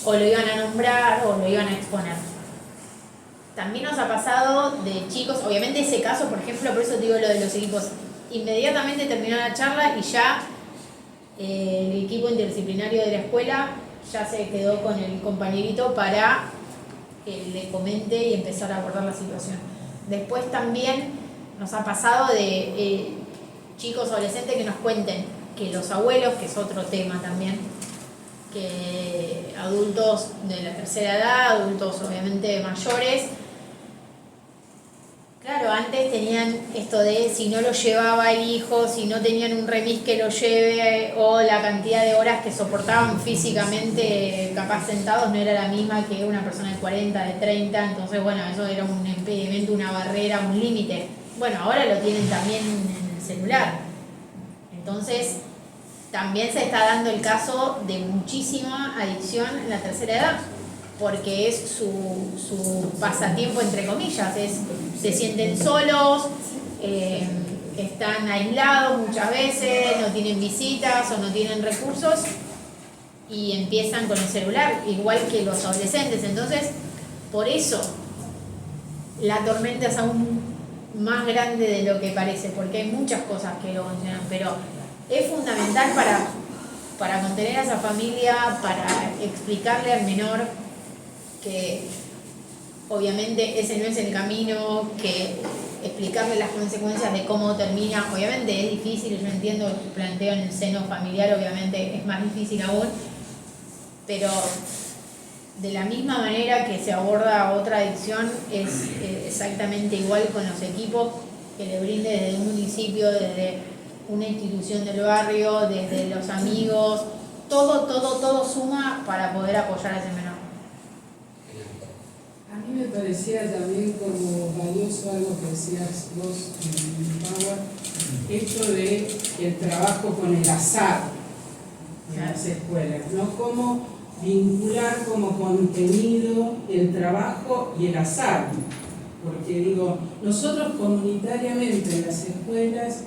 o lo iban a nombrar o lo iban a exponer. También nos ha pasado de chicos, obviamente ese caso, por ejemplo, por eso te digo lo de los equipos, inmediatamente terminó la charla y ya el equipo interdisciplinario de la escuela ya se quedó con el compañerito para que le comente y empezar a abordar la situación. Después también nos ha pasado de chicos adolescentes que nos cuenten que los abuelos, que es otro tema también, que adultos de la tercera edad, adultos obviamente mayores, claro, antes tenían esto de si no lo llevaba el hijo, si no tenían un remis que lo lleve, o la cantidad de horas que soportaban físicamente capaz sentados no era la misma que una persona de 40, de 30, entonces bueno, eso era un impedimento, una barrera, un límite. Bueno, ahora lo tienen también en el celular. Entonces, también se está dando el caso de muchísima adicción en la tercera edad, porque es su pasatiempo, entre comillas, se sienten solos, están aislados muchas veces, no tienen visitas o no tienen recursos y empiezan con el celular, igual que los adolescentes. Entonces, por eso la tormenta es aún más grande de lo que parece, porque hay muchas cosas que lo condicionan, pero es fundamental para contener a esa familia, para explicarle al menor que obviamente ese no es el camino, que explicarle las consecuencias de cómo termina, obviamente es difícil, yo entiendo el planteo en el seno familiar, obviamente es más difícil aún, pero de la misma manera que se aborda otra adicción es exactamente igual con los equipos que le brinde desde un municipio, desde una institución del barrio, desde los amigos, todo suma para poder apoyar a ese menor. A mí me parecía también como valioso algo que decías vos, Paula, esto de el trabajo con el azar en las escuelas, ¿no? Cómo vincular como contenido el trabajo y el azar. Porque digo, nosotros comunitariamente en las escuelas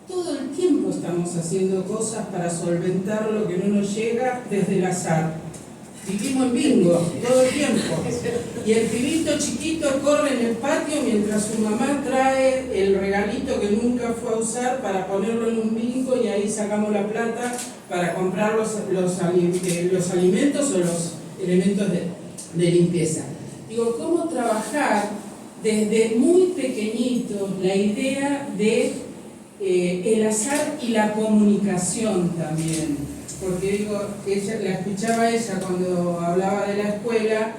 todo el tiempo estamos haciendo cosas para solventar lo que no nos llega desde el azar. Vivimos en bingo todo el tiempo. Y el pibito chiquito corre en el patio mientras su mamá trae el regalito que nunca fue a usar para ponerlo en un bingo y ahí sacamos la plata para comprar los alimentos o los elementos de limpieza. Digo, ¿cómo trabajar desde muy pequeñitos la idea de el azar y la comunicación también? Porque digo, la escuchaba ella cuando hablaba de la escuela,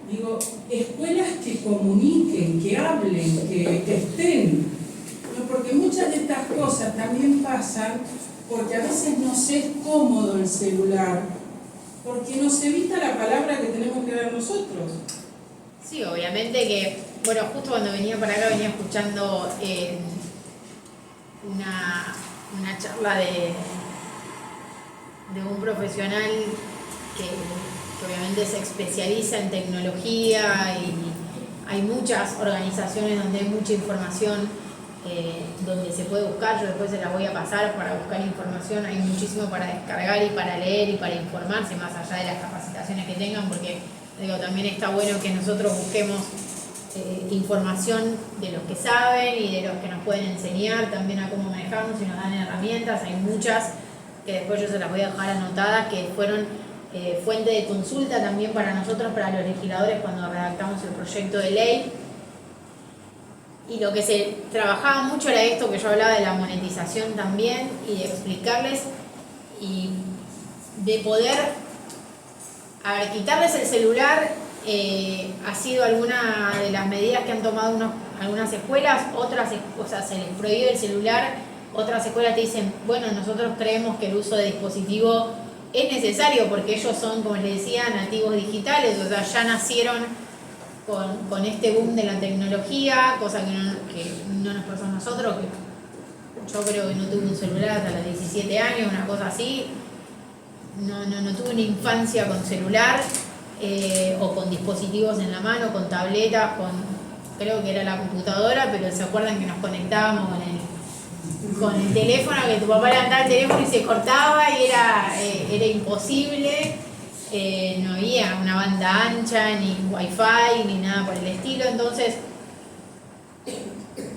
digo, escuelas que comuniquen, que hablen, que estén, ¿no? Porque muchas de estas cosas también pasan porque a veces nos es cómodo el celular, porque nos evita la palabra que tenemos que dar nosotros. Sí, obviamente que, bueno, justo cuando venía para acá venía escuchando una charla de un profesional que obviamente se especializa en tecnología y hay muchas organizaciones donde hay mucha información donde se puede buscar, yo después se las voy a pasar para buscar información, hay muchísimo para descargar y para leer y para informarse más allá de las capacitaciones que tengan, porque digo, también está bueno que nosotros busquemos información de los que saben y de los que nos pueden enseñar también a cómo manejarnos y nos dan herramientas, hay muchas que después yo se las voy a dejar anotadas, que fueron fuente de consulta también para nosotros, para los legisladores cuando redactamos el proyecto de ley. Y lo que se trabajaba mucho era esto que yo hablaba de la monetización también y de explicarles y de poder, a ver, quitarles el celular ha sido alguna de las medidas que han tomado algunas escuelas, otras, o sea, se les prohíbe el celular, otras escuelas te dicen, bueno, nosotros creemos que el uso de dispositivo es necesario porque ellos son, como les decía, nativos digitales, o sea, ya nacieron con este boom de la tecnología, cosa que no nos pasó a nosotros, que yo creo que no tuve un celular hasta los 17 años, una cosa así, no tuve una infancia con celular o con dispositivos en la mano, con tabletas, creo que era la computadora, pero se acuerdan que nos conectábamos con el teléfono, que tu papá levantaba el teléfono y se cortaba y era imposible. No había una banda ancha, ni wifi, ni nada por el estilo. Entonces,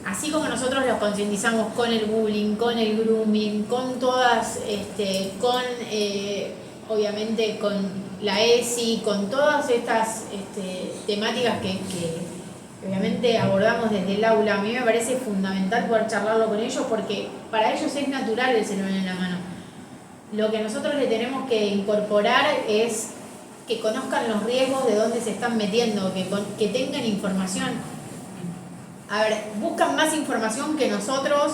así como nosotros los concientizamos con el bullying, con el grooming, con todas, obviamente con la ESI, con todas estas temáticas que obviamente abordamos desde el aula, a mí me parece fundamental poder charlarlo con ellos porque para ellos es natural el celular en la mano. Lo que nosotros le tenemos que incorporar es que conozcan los riesgos de dónde se están metiendo, que tengan información. A ver, buscan más información que nosotros,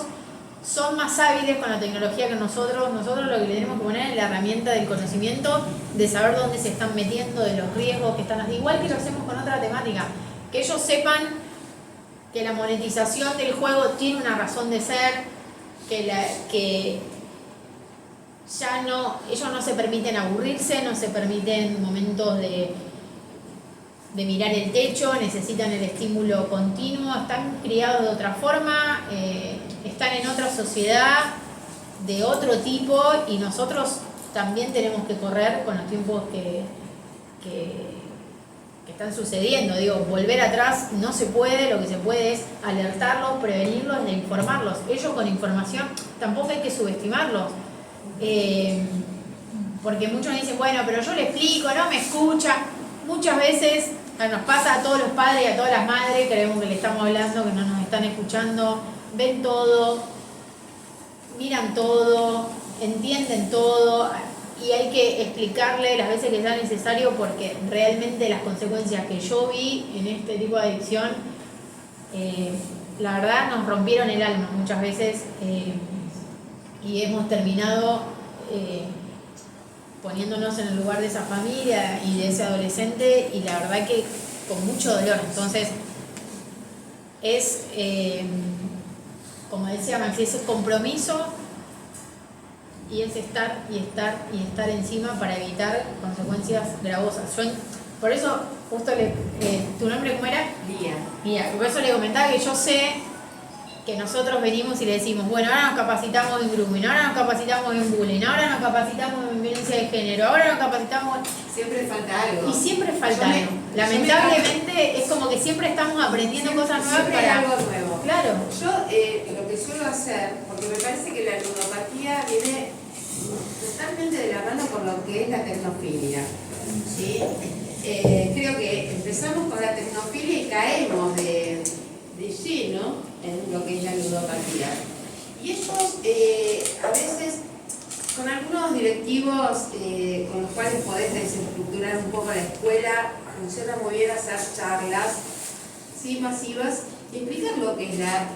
son más hábiles con la tecnología que nosotros. Nosotros lo que le tenemos que poner es la herramienta del conocimiento, de saber dónde se están metiendo, de los riesgos que están haciendo. Igual que lo hacemos con otra temática, que ellos sepan que la monetización del juego tiene una razón de ser, que ya no, ellos no se permiten aburrirse, no se permiten momentos de mirar el techo, necesitan el estímulo continuo, están criados de otra forma, están en otra sociedad de otro tipo y nosotros también tenemos que correr con los tiempos que están sucediendo. Digo, volver atrás no se puede, lo que se puede es alertarlos, prevenirlos e informarlos. Ellos con información tampoco hay que subestimarlos. Porque muchos dicen, bueno, pero yo le explico, no me escucha. Muchas veces nos pasa a todos los padres y a todas las madres, creemos que le estamos hablando, que no nos están escuchando, ven todo, miran todo, entienden todo, y hay que explicarle las veces que sea necesario porque realmente las consecuencias que yo vi en este tipo de adicción, la verdad nos rompieron el alma muchas veces y hemos terminado poniéndonos en el lugar de esa familia y de ese adolescente y la verdad que con mucho dolor. Entonces es, como decía Maxi, es compromiso y es estar encima para evitar consecuencias gravosas. Por eso, justo ¿tu nombre cómo era? Lía. Por eso le comentaba que yo sé que nosotros venimos y le decimos, bueno, ahora nos capacitamos en grooming, ahora nos capacitamos en bullying, ahora nos capacitamos en violencia de género, ahora nos capacitamos... Siempre falta algo. Y siempre falta algo. Lamentablemente es como que siempre estamos aprendiendo cosas nuevas siempre para... hay algo nuevo. Claro. Yo lo que suelo hacer, porque me parece que la ludopatía viene totalmente de la mano con lo que es la tecnofilia. ¿Sí? Creo que empezamos con la tecnofilia y caemos de lleno en lo que es la ludopatía. Y ellos a veces, con algunos directivos con los cuales podés desestructurar un poco la escuela, funciona muy bien hacer charlas ¿sí? masivas y explicar lo que es la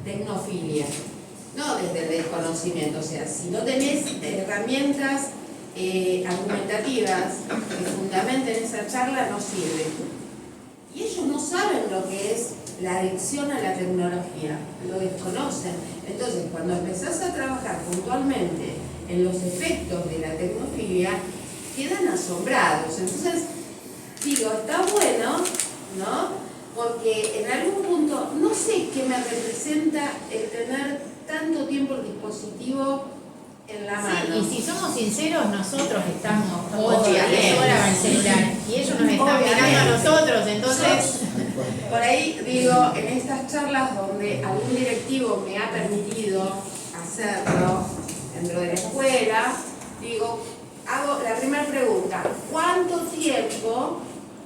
tecnofilia. No desde el desconocimiento, o sea, si no tenés herramientas argumentativas que fundamenten esa charla, no sirve. Y ellos no saben lo que es la adicción a la tecnología, lo desconocen. Entonces, cuando empezás a trabajar puntualmente en los efectos de la tecnofilia, quedan asombrados. Entonces, digo, está bueno, ¿no? Porque en algún punto, no sé qué me representa el tener tanto tiempo el dispositivo en la mano. Sí, y si somos sinceros, nosotros estamos 8 a 10 horas en el celular y ellos nos están mirando a nosotros, entonces... Por ahí digo, en estas charlas donde algún directivo me ha permitido hacerlo dentro de la escuela, digo, hago la primera pregunta: ¿cuánto tiempo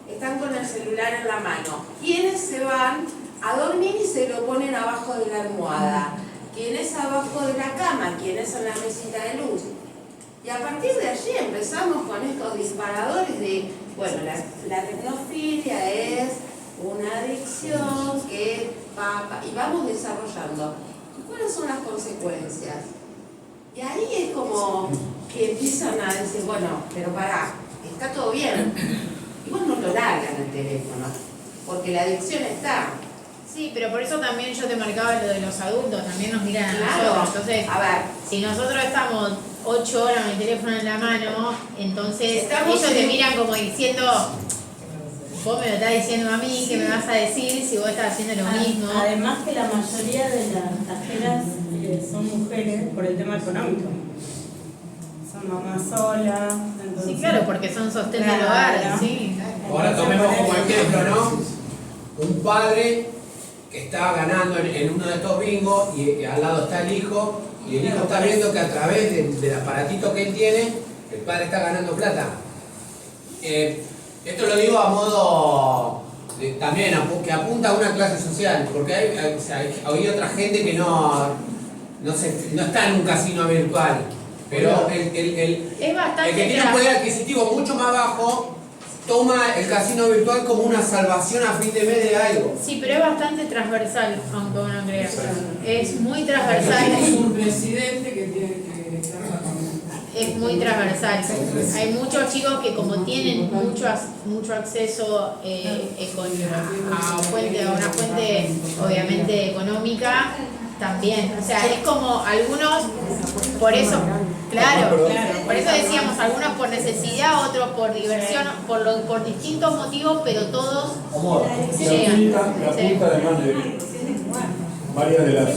están con el celular en la mano? ¿Quiénes se van a dormir y se lo ponen abajo de la almohada? ¿Quiénes abajo de la cama? ¿Quiénes en la mesita de luz? Y a partir de allí empezamos con estos disparadores de, bueno, la tecnofilia es una adicción que y vamos desarrollando. ¿Cuáles son las consecuencias? Y ahí es como que empiezan a decir, bueno, pero pará, está todo bien. Y vos no lo largan el teléfono, porque la adicción está. Sí, pero por eso también yo te marcaba lo de los adultos, también nos miran a Claro. nosotros. Entonces, A ver, si nosotros estamos 8 horas con el teléfono en la mano, entonces Estamos ellos te en- miran como diciendo, vos me lo estás diciendo a mí, ¿qué me vas a decir si vos estás haciendo lo mismo? Además que la mayoría de las tajeras son mujeres por el tema económico. Son mamás solas. Sí, claro, porque son sostén del hogar, sí. Ahora tomemos como ejemplo, ¿no? Un padre que está ganando en uno de estos bingos y al lado está el hijo, y el hijo está viendo que a través del aparatito que él tiene, el padre está ganando plata. Esto lo digo a modo también que apunta a una clase social, porque hay otra gente que no está en un casino virtual, pero el que tiene un poder adquisitivo mucho más bajo toma el casino virtual como una salvación a fin de mes de algo. Sí, pero es bastante transversal, aunque uno crea. Es muy transversal. Es un presidente que tiene que estar Es muy transversal. Hay muchos chicos que como tienen mucho acceso a una fuente obviamente económica, también. O sea, es como algunos, por eso, claro, por eso decíamos, algunos por necesidad, otros por diversión, por distintos motivos, pero todos llegan. La punta además de varias de las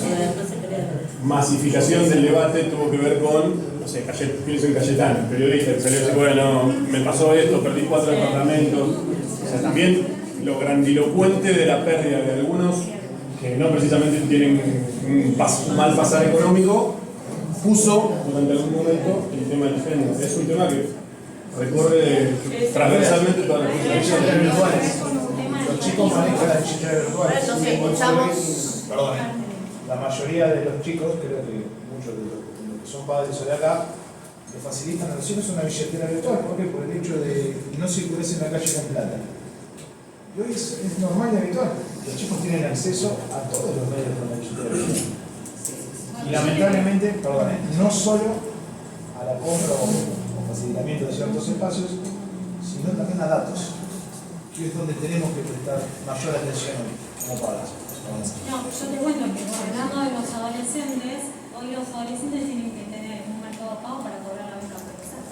masificación del debate tuvo que ver con, no sé, pienso en Cayetano, periodista que salió y dice, bueno, me pasó esto, perdí 4 departamentos. O sea, también lo grandilocuente de la pérdida de algunos que no precisamente tienen un mal pasar económico, puso durante algún momento el tema del género. Es un tema que recorre transversalmente toda la Billetera virtuales. Los chicos manejan la billetera virtual. Entonces, escuchamos. Perdón, la mayoría de los chicos, creo que muchos de los que son padres de acá, le facilitan a los chicos una billetera virtual. ¿Por qué? Por el hecho de no circular en la calle con plata. Y hoy es normal y habitual. Los chicos tienen acceso a todos los medios con la billetera virtual. Y lamentablemente, perdón, no solo a la compra o facilitamiento de ciertos espacios, sino también a datos, que es donde tenemos que prestar mayor atención como padres. No, yo te cuento que hablando de los adolescentes, hoy los adolescentes tienen que tener un mercado pago para cobrar la beca profesora.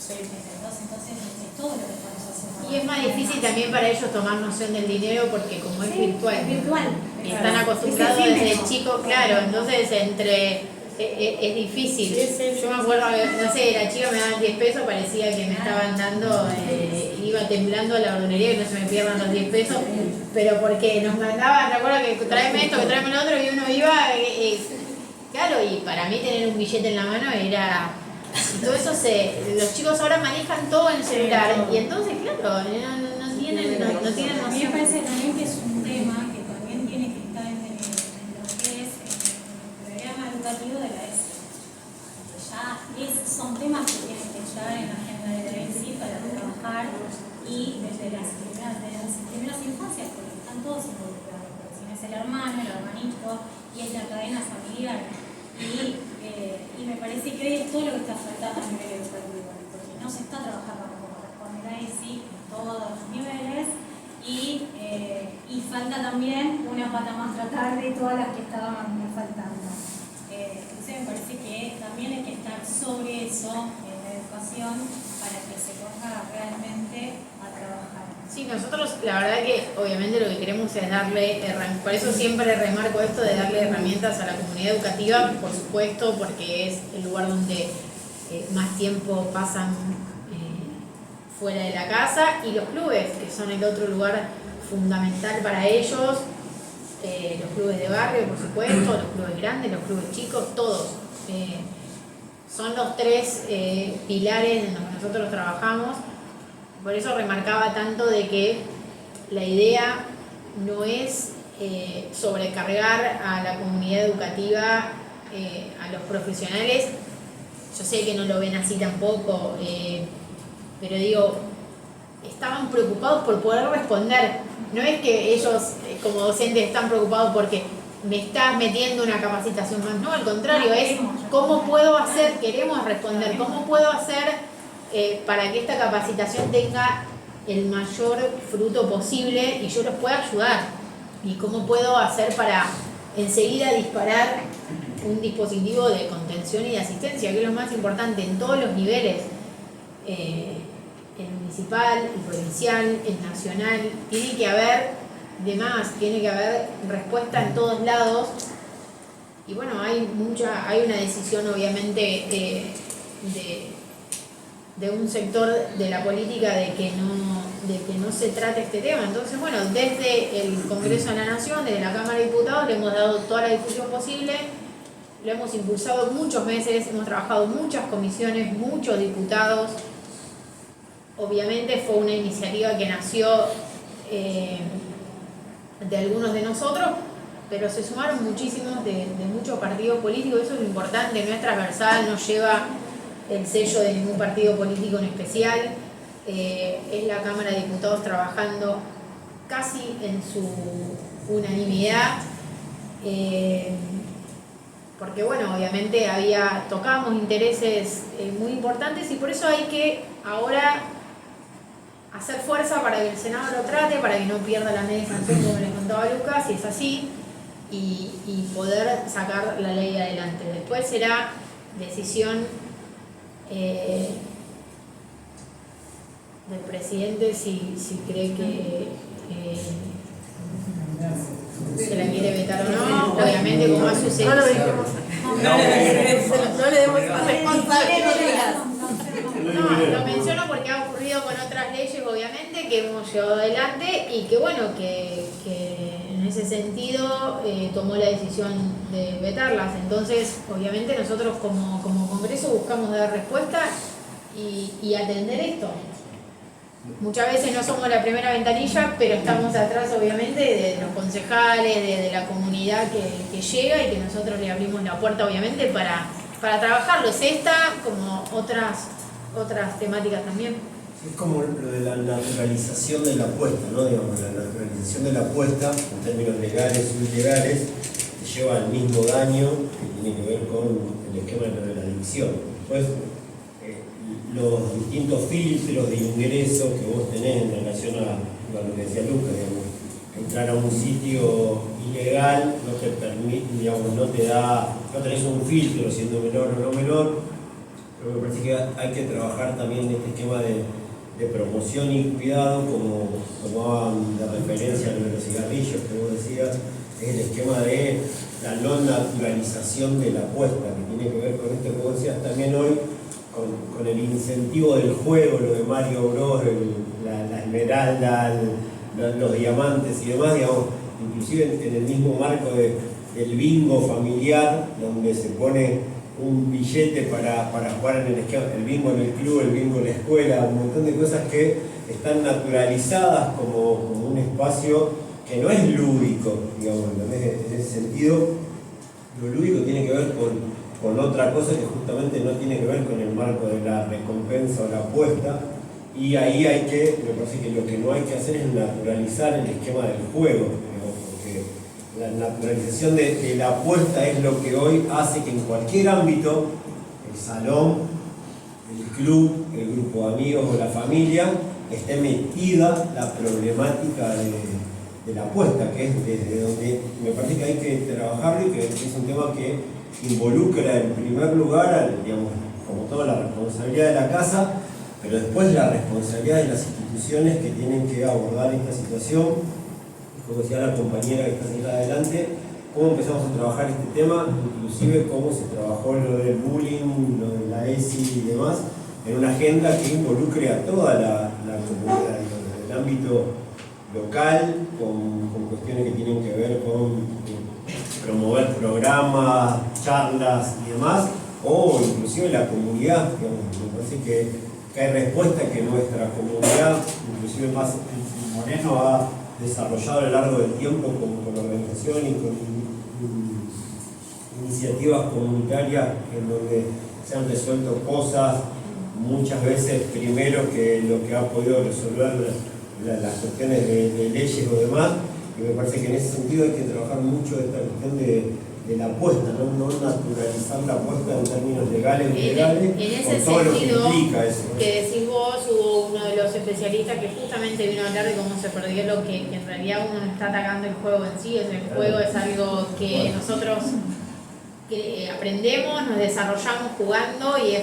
Entonces, es todo lo que estamos haciendo. Y es más difícil también para ellos tomar noción del dinero porque como es virtual. Y están acostumbrados desde chicos, claro, entonces es difícil. Yo me acuerdo, no sé, la chica me daban 10 pesos, parecía que me estaban dando, iba temblando a la hornería que no se me pierdan los 10 pesos, pero porque nos mandaban, recuerdo que tráeme esto, que tráeme lo otro, y uno iba, claro, y para mí tener un billete en la mano era... Y todo eso los chicos ahora manejan todo en el celular, y entonces, claro, no tienen noción. A mí me parece también que es un tema que también tiene que estar en lo que es el programa educativo de la ESI. Son temas que tienen que estar en la agenda de la ESI para trabajar y desde las primeras infancias, porque están todos involucrados. Porque si no es el hermano, el hermanito, y es la cadena familiar. Y me parece que hoy es todo lo que está faltando a nivel educativo, porque no se está trabajando como corresponde la ESI en todos los niveles y falta también una pata más tratar de todas las que estaban faltando. Entonces me parece que también hay que estar sobre eso en la educación para que se ponga realmente a trabajar. Sí, nosotros la verdad que obviamente lo que queremos es darle herramientas, por eso siempre remarco esto de darle herramientas a la comunidad educativa, por supuesto, porque es el lugar donde más tiempo pasan fuera de la casa, y los clubes, que son el otro lugar fundamental para ellos, los clubes de barrio, por supuesto, los clubes grandes, los clubes chicos, todos. Son los 3 pilares en los que nosotros trabajamos. Por eso remarcaba tanto de que la idea no es sobrecargar a la comunidad educativa, a los profesionales. Yo sé que no lo ven así tampoco, pero digo, estaban preocupados por poder responder. No es que ellos como docentes están preocupados porque me estás metiendo una capacitación más, no, al contrario, es cómo puedo hacer, queremos responder, cómo puedo hacer para que esta capacitación tenga el mayor fruto posible y yo los pueda ayudar, y cómo puedo hacer para enseguida disparar un dispositivo de contención y de asistencia, que es lo más importante en todos los niveles, el municipal, el provincial, el nacional. Tiene que haber respuesta en todos lados, bueno, hay una decisión obviamente de un sector de la política de que no se trate este tema. Entonces, bueno, desde el Congreso de la Nación, desde la Cámara de Diputados, le hemos dado toda la difusión posible, lo hemos impulsado muchos meses, hemos trabajado muchas comisiones, muchos diputados. Obviamente fue una iniciativa que nació de algunos de nosotros, pero se sumaron muchísimos de muchos partidos políticos. Eso es lo importante, no es transversal, no lleva el sello de ningún partido político en especial. Es la Cámara de Diputados trabajando casi en su unanimidad, porque bueno, obviamente tocábamos intereses muy importantes, y por eso hay que ahora hacer fuerza para que el Senado lo trate, para que no pierda la media sanción, como les contaba Lucas, si es así, y poder sacar la ley adelante. Después será decisión del presidente si cree que se la quiere vetar o no. Obviamente, como ha sucedido. No lo dejemos. No le demos responsabilidad. No, lo menciono porque ha ocurrido con otras leyes, obviamente, que hemos llevado adelante, y que bueno, que en ese sentido tomó la decisión de vetarlas. Entonces, obviamente nosotros como Congreso buscamos dar respuesta y atender esto. Muchas veces no somos la primera ventanilla, pero estamos atrás, obviamente, de los concejales, de la comunidad que llega, y que nosotros le abrimos la puerta, obviamente, para trabajarlo. Es esta, como otras temáticas también. Es como lo de la naturalización de la apuesta, ¿no? Digamos, la naturalización de la apuesta, en términos legales o ilegales, te lleva al mismo daño que tiene que ver con el esquema de la adicción. Después, los distintos filtros de ingreso que vos tenés en relación a lo que decía Lucas, digamos, entrar a un sitio ilegal no te permite, digamos, no tenés un filtro siendo menor o no menor, pero me parece que hay que trabajar también en este esquema de promoción y cuidado, como tomaban de referencia lo de los cigarrillos que vos decías, es el esquema de la no naturalización de la apuesta, que tiene que ver con esto que vos decías también hoy, con el incentivo del juego, lo de Mario Bros, la esmeralda, los diamantes y demás, digamos, inclusive en el mismo marco del bingo familiar, donde se pone un billete para jugar en el bingo en el club, el bingo en la escuela, un montón de cosas que están naturalizadas como un espacio que no es lúdico, digamos, en ese sentido. Lo lúdico tiene que ver con otra cosa que justamente no tiene que ver con el marco de la recompensa o la apuesta, y ahí me parece que lo que no hay que hacer es naturalizar el esquema del juego, digamos, porque la naturalización de la apuesta es lo que hoy hace que en cualquier ámbito, el salón, el club, el grupo de amigos o la familia, esté metida la problemática de la apuesta, que es desde donde me parece que hay que trabajarlo, y que es un tema que involucra en primer lugar, digamos, como toda la responsabilidad de la casa, pero después la responsabilidad de las instituciones que tienen que abordar esta situación. Como decía la compañera que está sentada adelante, cómo empezamos a trabajar este tema, inclusive cómo se trabajó lo del bullying, lo de la ESI y demás, en una agenda que involucre a toda la comunidad, en el ámbito local, con cuestiones que tienen que ver con promover programas, charlas y demás, o inclusive la comunidad. Digamos, me parece que hay respuesta que nuestra comunidad, inclusive más Moreno, ha desarrollado a lo largo del tiempo con organización y con iniciativas comunitarias en donde se han resuelto cosas muchas veces primero que lo que ha podido resolver las cuestiones de leyes o demás. Y me parece que en ese sentido hay que trabajar mucho esta cuestión de la apuesta, no naturalizar la apuesta en términos legales o ilegales, con todo lo que implica eso. Que decís vos, hubo uno de los especialistas que justamente vino a hablar de cómo se perdió lo que en realidad uno no está atacando el juego en sí, el juego es algo que nosotros aprendemos, nos desarrollamos jugando, y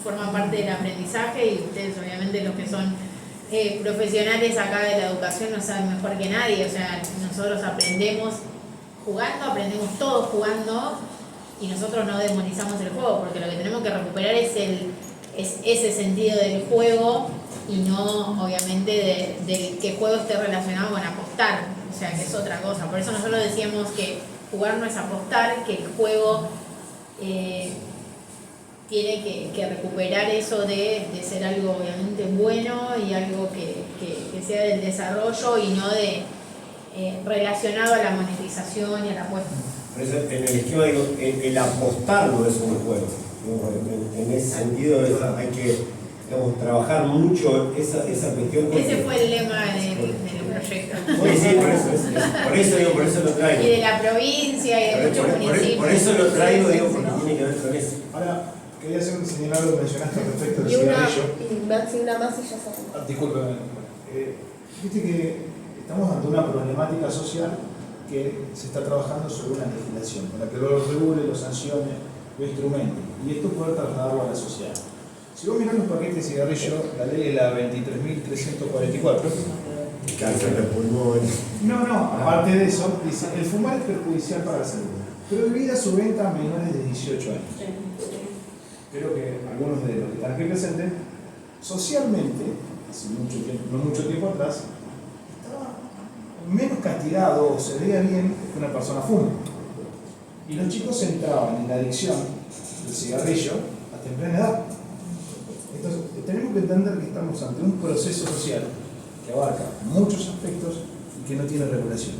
forma parte del aprendizaje, y ustedes obviamente los que son profesionales acá de la educación no saben mejor que nadie. O sea, nosotros aprendemos jugando, aprendemos todos jugando, y nosotros no demonizamos el juego, porque lo que tenemos que recuperar es ese sentido del juego y no obviamente de que el juego esté relacionado con apostar, o sea que es otra cosa. Por eso nosotros decíamos que jugar no es apostar, que el juego tiene que recuperar eso de ser algo obviamente bueno y algo que sea del desarrollo y no de relacionado a la monetización y a la apuesta. Por eso en el esquema digo, el apostar no es un juego. En ese sentido hay que, digamos, trabajar mucho esa cuestión. Ese fue el lema del proyecto. Sí, por eso lo traigo. Y de la provincia y de muchos municipios. Por eso lo traigo, digo, porque tiene que ver con eso. Ahora, quería hacer un señalar lo que mencionaste respecto del Y una cigarrillo. más y ya sabemos. Disculpe, viste que estamos ante una problemática social que se está trabajando sobre una legislación para que lo regule, lo sancione, lo instrumente. Y esto poder trasladarlo a la sociedad. Si vos mirás los paquetes de cigarrillo, la ley es la 23.344. Cáncer de pulmón. No, aparte de eso, dice, el fumar es perjudicial para la salud. Prohibida su venta a menores de 18 años. Creo que algunos de los que están aquí presentes, socialmente, hace no mucho tiempo atrás, estaba menos castigado o se veía bien que una persona fume. Y los chicos entraban en la adicción del cigarrillo a temprana edad. Entonces, tenemos que entender que estamos ante un proceso social que abarca muchos aspectos y que no tiene regulación.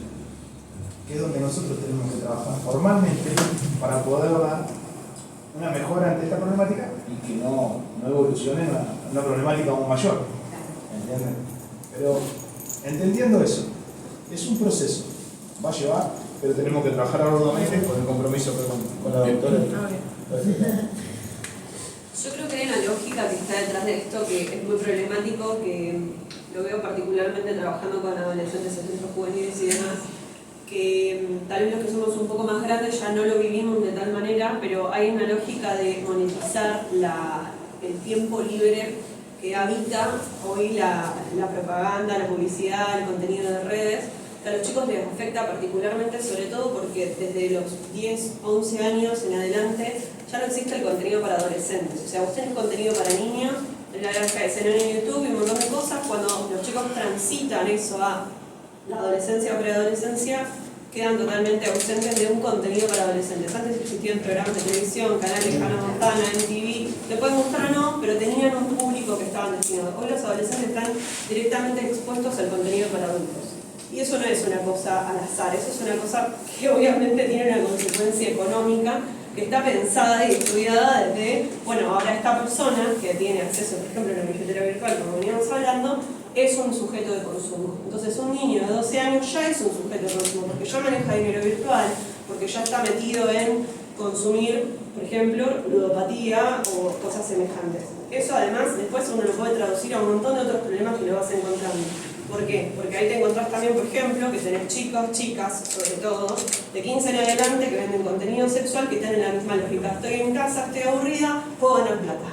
Que es donde nosotros tenemos que trabajar formalmente para poder dar una mejora ante esta problemática y que no evolucione a una problemática aún mayor. ¿Entienden? Pero entendiendo eso, es un proceso, va a llevar, pero tenemos que trabajar arduamente con el compromiso con la doctora. Yo creo que hay una lógica que está detrás de esto que es muy problemático, que lo veo particularmente trabajando con adolescentes en centros juveniles y demás, que tal vez los que somos un poco más grandes ya no lo vivimos de tal manera, pero hay una lógica de monetizar el tiempo libre que habita hoy la propaganda, la publicidad, el contenido de redes. A los chicos les afecta particularmente, sobre todo porque desde los 10, 11 años en adelante ya no existe el contenido para adolescentes. O sea, vos tenés contenido para niños, en la granja de CNN en YouTube y un montón de cosas. Cuando los chicos transitan eso a la adolescencia o preadolescencia, quedan totalmente ausentes de un contenido para adolescentes. Antes existían programas de televisión, canales Hannah Montana, MTV, le pueden gustar o no, pero tenían un público que estaban destinados. Hoy los adolescentes están directamente expuestos al contenido para adultos. Y eso no es una cosa al azar, eso es una cosa que obviamente tiene una consecuencia económica que está pensada y estudiada desde, bueno, ahora esta persona que tiene acceso, por ejemplo, a la billetera virtual, como veníamos hablando, es un sujeto de consumo. Entonces un niño de 12 años ya es un sujeto de consumo, porque ya maneja dinero virtual, porque ya está metido en consumir, por ejemplo, ludopatía o cosas semejantes. Eso además después uno lo puede traducir a un montón de otros problemas que lo vas encontrando. ¿Por qué? Porque ahí te encontrás también, por ejemplo, que tenés chicos, chicas, sobre todo, de 15 en adelante que venden contenido sexual que están en la misma lógica. Estoy en casa, estoy aburrida, puedo ganar plata.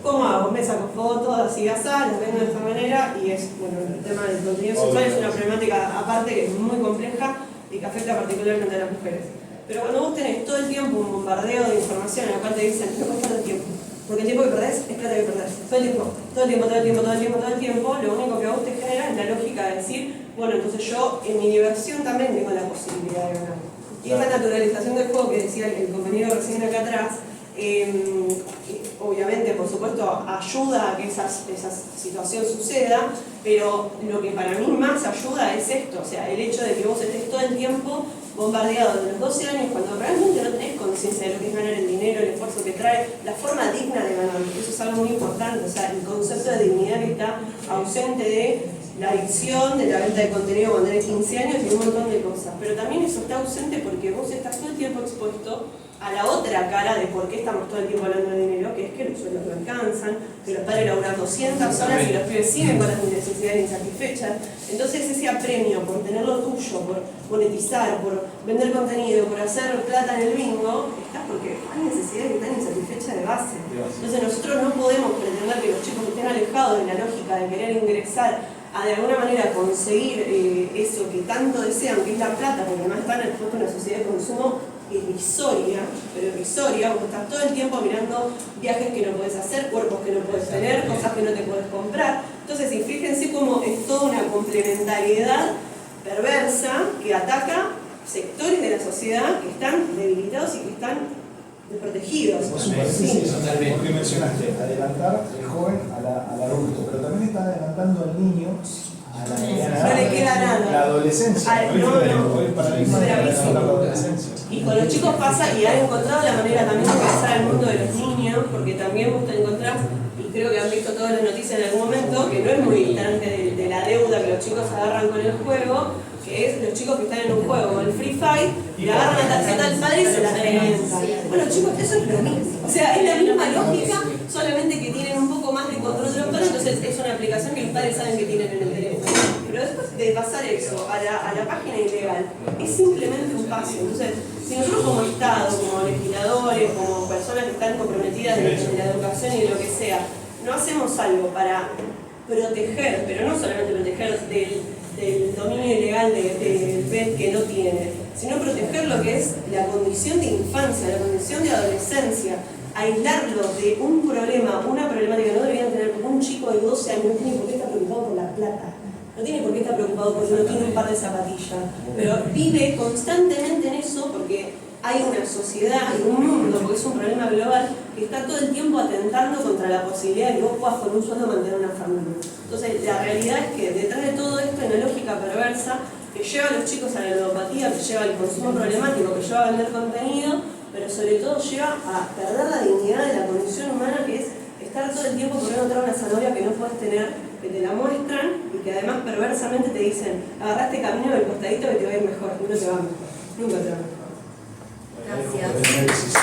¿Cómo hago? Me saco fotos, así asá, las vendo de esta manera y es, bueno, el tema del contenido sexual es una problemática aparte que es muy compleja y que afecta particularmente a las mujeres. Pero cuando vos tenés todo el tiempo un bombardeo de información en la cual te dicen, no cuesta todo el tiempo, porque el tiempo que perdés es plata que perdés. Todo el tiempo, lo único que a vos te genera es la lógica de decir, bueno, entonces yo en mi diversión también tengo la posibilidad de ganar. Y esta naturalización del juego que decía el compañero recién acá atrás, obviamente, por supuesto, ayuda a que esa situación suceda, pero lo que para mí más ayuda es esto, o sea, el hecho de que vos estés todo el tiempo bombardeado de los 12 años cuando realmente no tenés conciencia de lo que es ganar el dinero, el esfuerzo que trae, la forma digna de ganar. Eso es algo muy importante, o sea, el concepto de dignidad que está ausente de la adicción, de la venta de contenido cuando tenés 15 años y un montón de cosas. Pero también eso está ausente porque vos estás todo el tiempo expuesto a la otra cara de por qué estamos todo el tiempo hablando de dinero, que es que los sueldos no alcanzan, que los padres laburan 200 horas y los pibes siguen con las necesidades insatisfechas. Entonces ese apremio por tener lo tuyo, por monetizar, por vender contenido, por hacer plata en el bingo, está porque hay necesidades que están insatisfechas de base. Entonces nosotros no podemos pretender que los chicos estén alejados de la lógica de querer ingresar a de alguna manera conseguir eso que tanto desean, que es la plata, porque además están expuestos a una sociedad de consumo irrisoria, pero irrisoria, porque estás todo el tiempo mirando viajes que no puedes hacer, cuerpos que no puedes tener, cosas que no te puedes comprar. Entonces, y fíjense cómo es toda una complementariedad perversa que ataca sectores de la sociedad que están debilitados y que están desprotegidos. Sí, porque mencionaste adelantar el joven al adulto, pero también está adelantando al niño a la mediana edad. No le queda nada. La adolescencia. El paradigma de la adolescencia. Y con los chicos pasa, y han encontrado la manera también de pensar el mundo de los niños, porque también vos te encontrás, y creo que han visto todas las noticias en algún momento, que no es muy distante de la deuda que los chicos agarran con el juego, que es los chicos que están en un juego como el Free Fire, le agarran la tarjeta del padre y se la revientan. Bueno, chicos, eso es lo mismo. O sea, es la misma lógica, solamente que tienen un poco más de control de los padres, entonces es una aplicación que los padres saben que tienen en el teléfono. Pero después de pasar eso a la página ilegal, es simplemente un paso. Entonces, si nosotros como Estado, como legisladores, como personas que están comprometidas en la educación y de lo que sea, no hacemos algo para proteger, pero no solamente proteger del dominio ilegal del PET que no tiene, sino proteger lo que es la condición de infancia, la condición de adolescencia, aislarlos de un problema, una problemática. No deberían tener un chico de 12 años, no tiene por qué estar preocupado por la plata, no tiene por qué estar preocupado porque no tiene un par de zapatillas, pero vive constantemente en eso porque hay una sociedad y un mundo, porque es un problema global, que está todo el tiempo atentando contra la posibilidad de que vos puedas con un sueldo mantener una familia. Entonces, la realidad es que detrás de todo esto hay una lógica perversa que lleva a los chicos a la ludopatía, que lleva al consumo problemático, que lleva a vender contenido, pero sobre todo lleva a perder la dignidad de la condición humana, que es estar todo el tiempo corriendo atrás de una zanahoria que no puedes tener, que te la muestran y que además perversamente te dicen, agarraste camino del costadito que te va a ir mejor, y no te va mejor, nunca te va mejor. Gracias.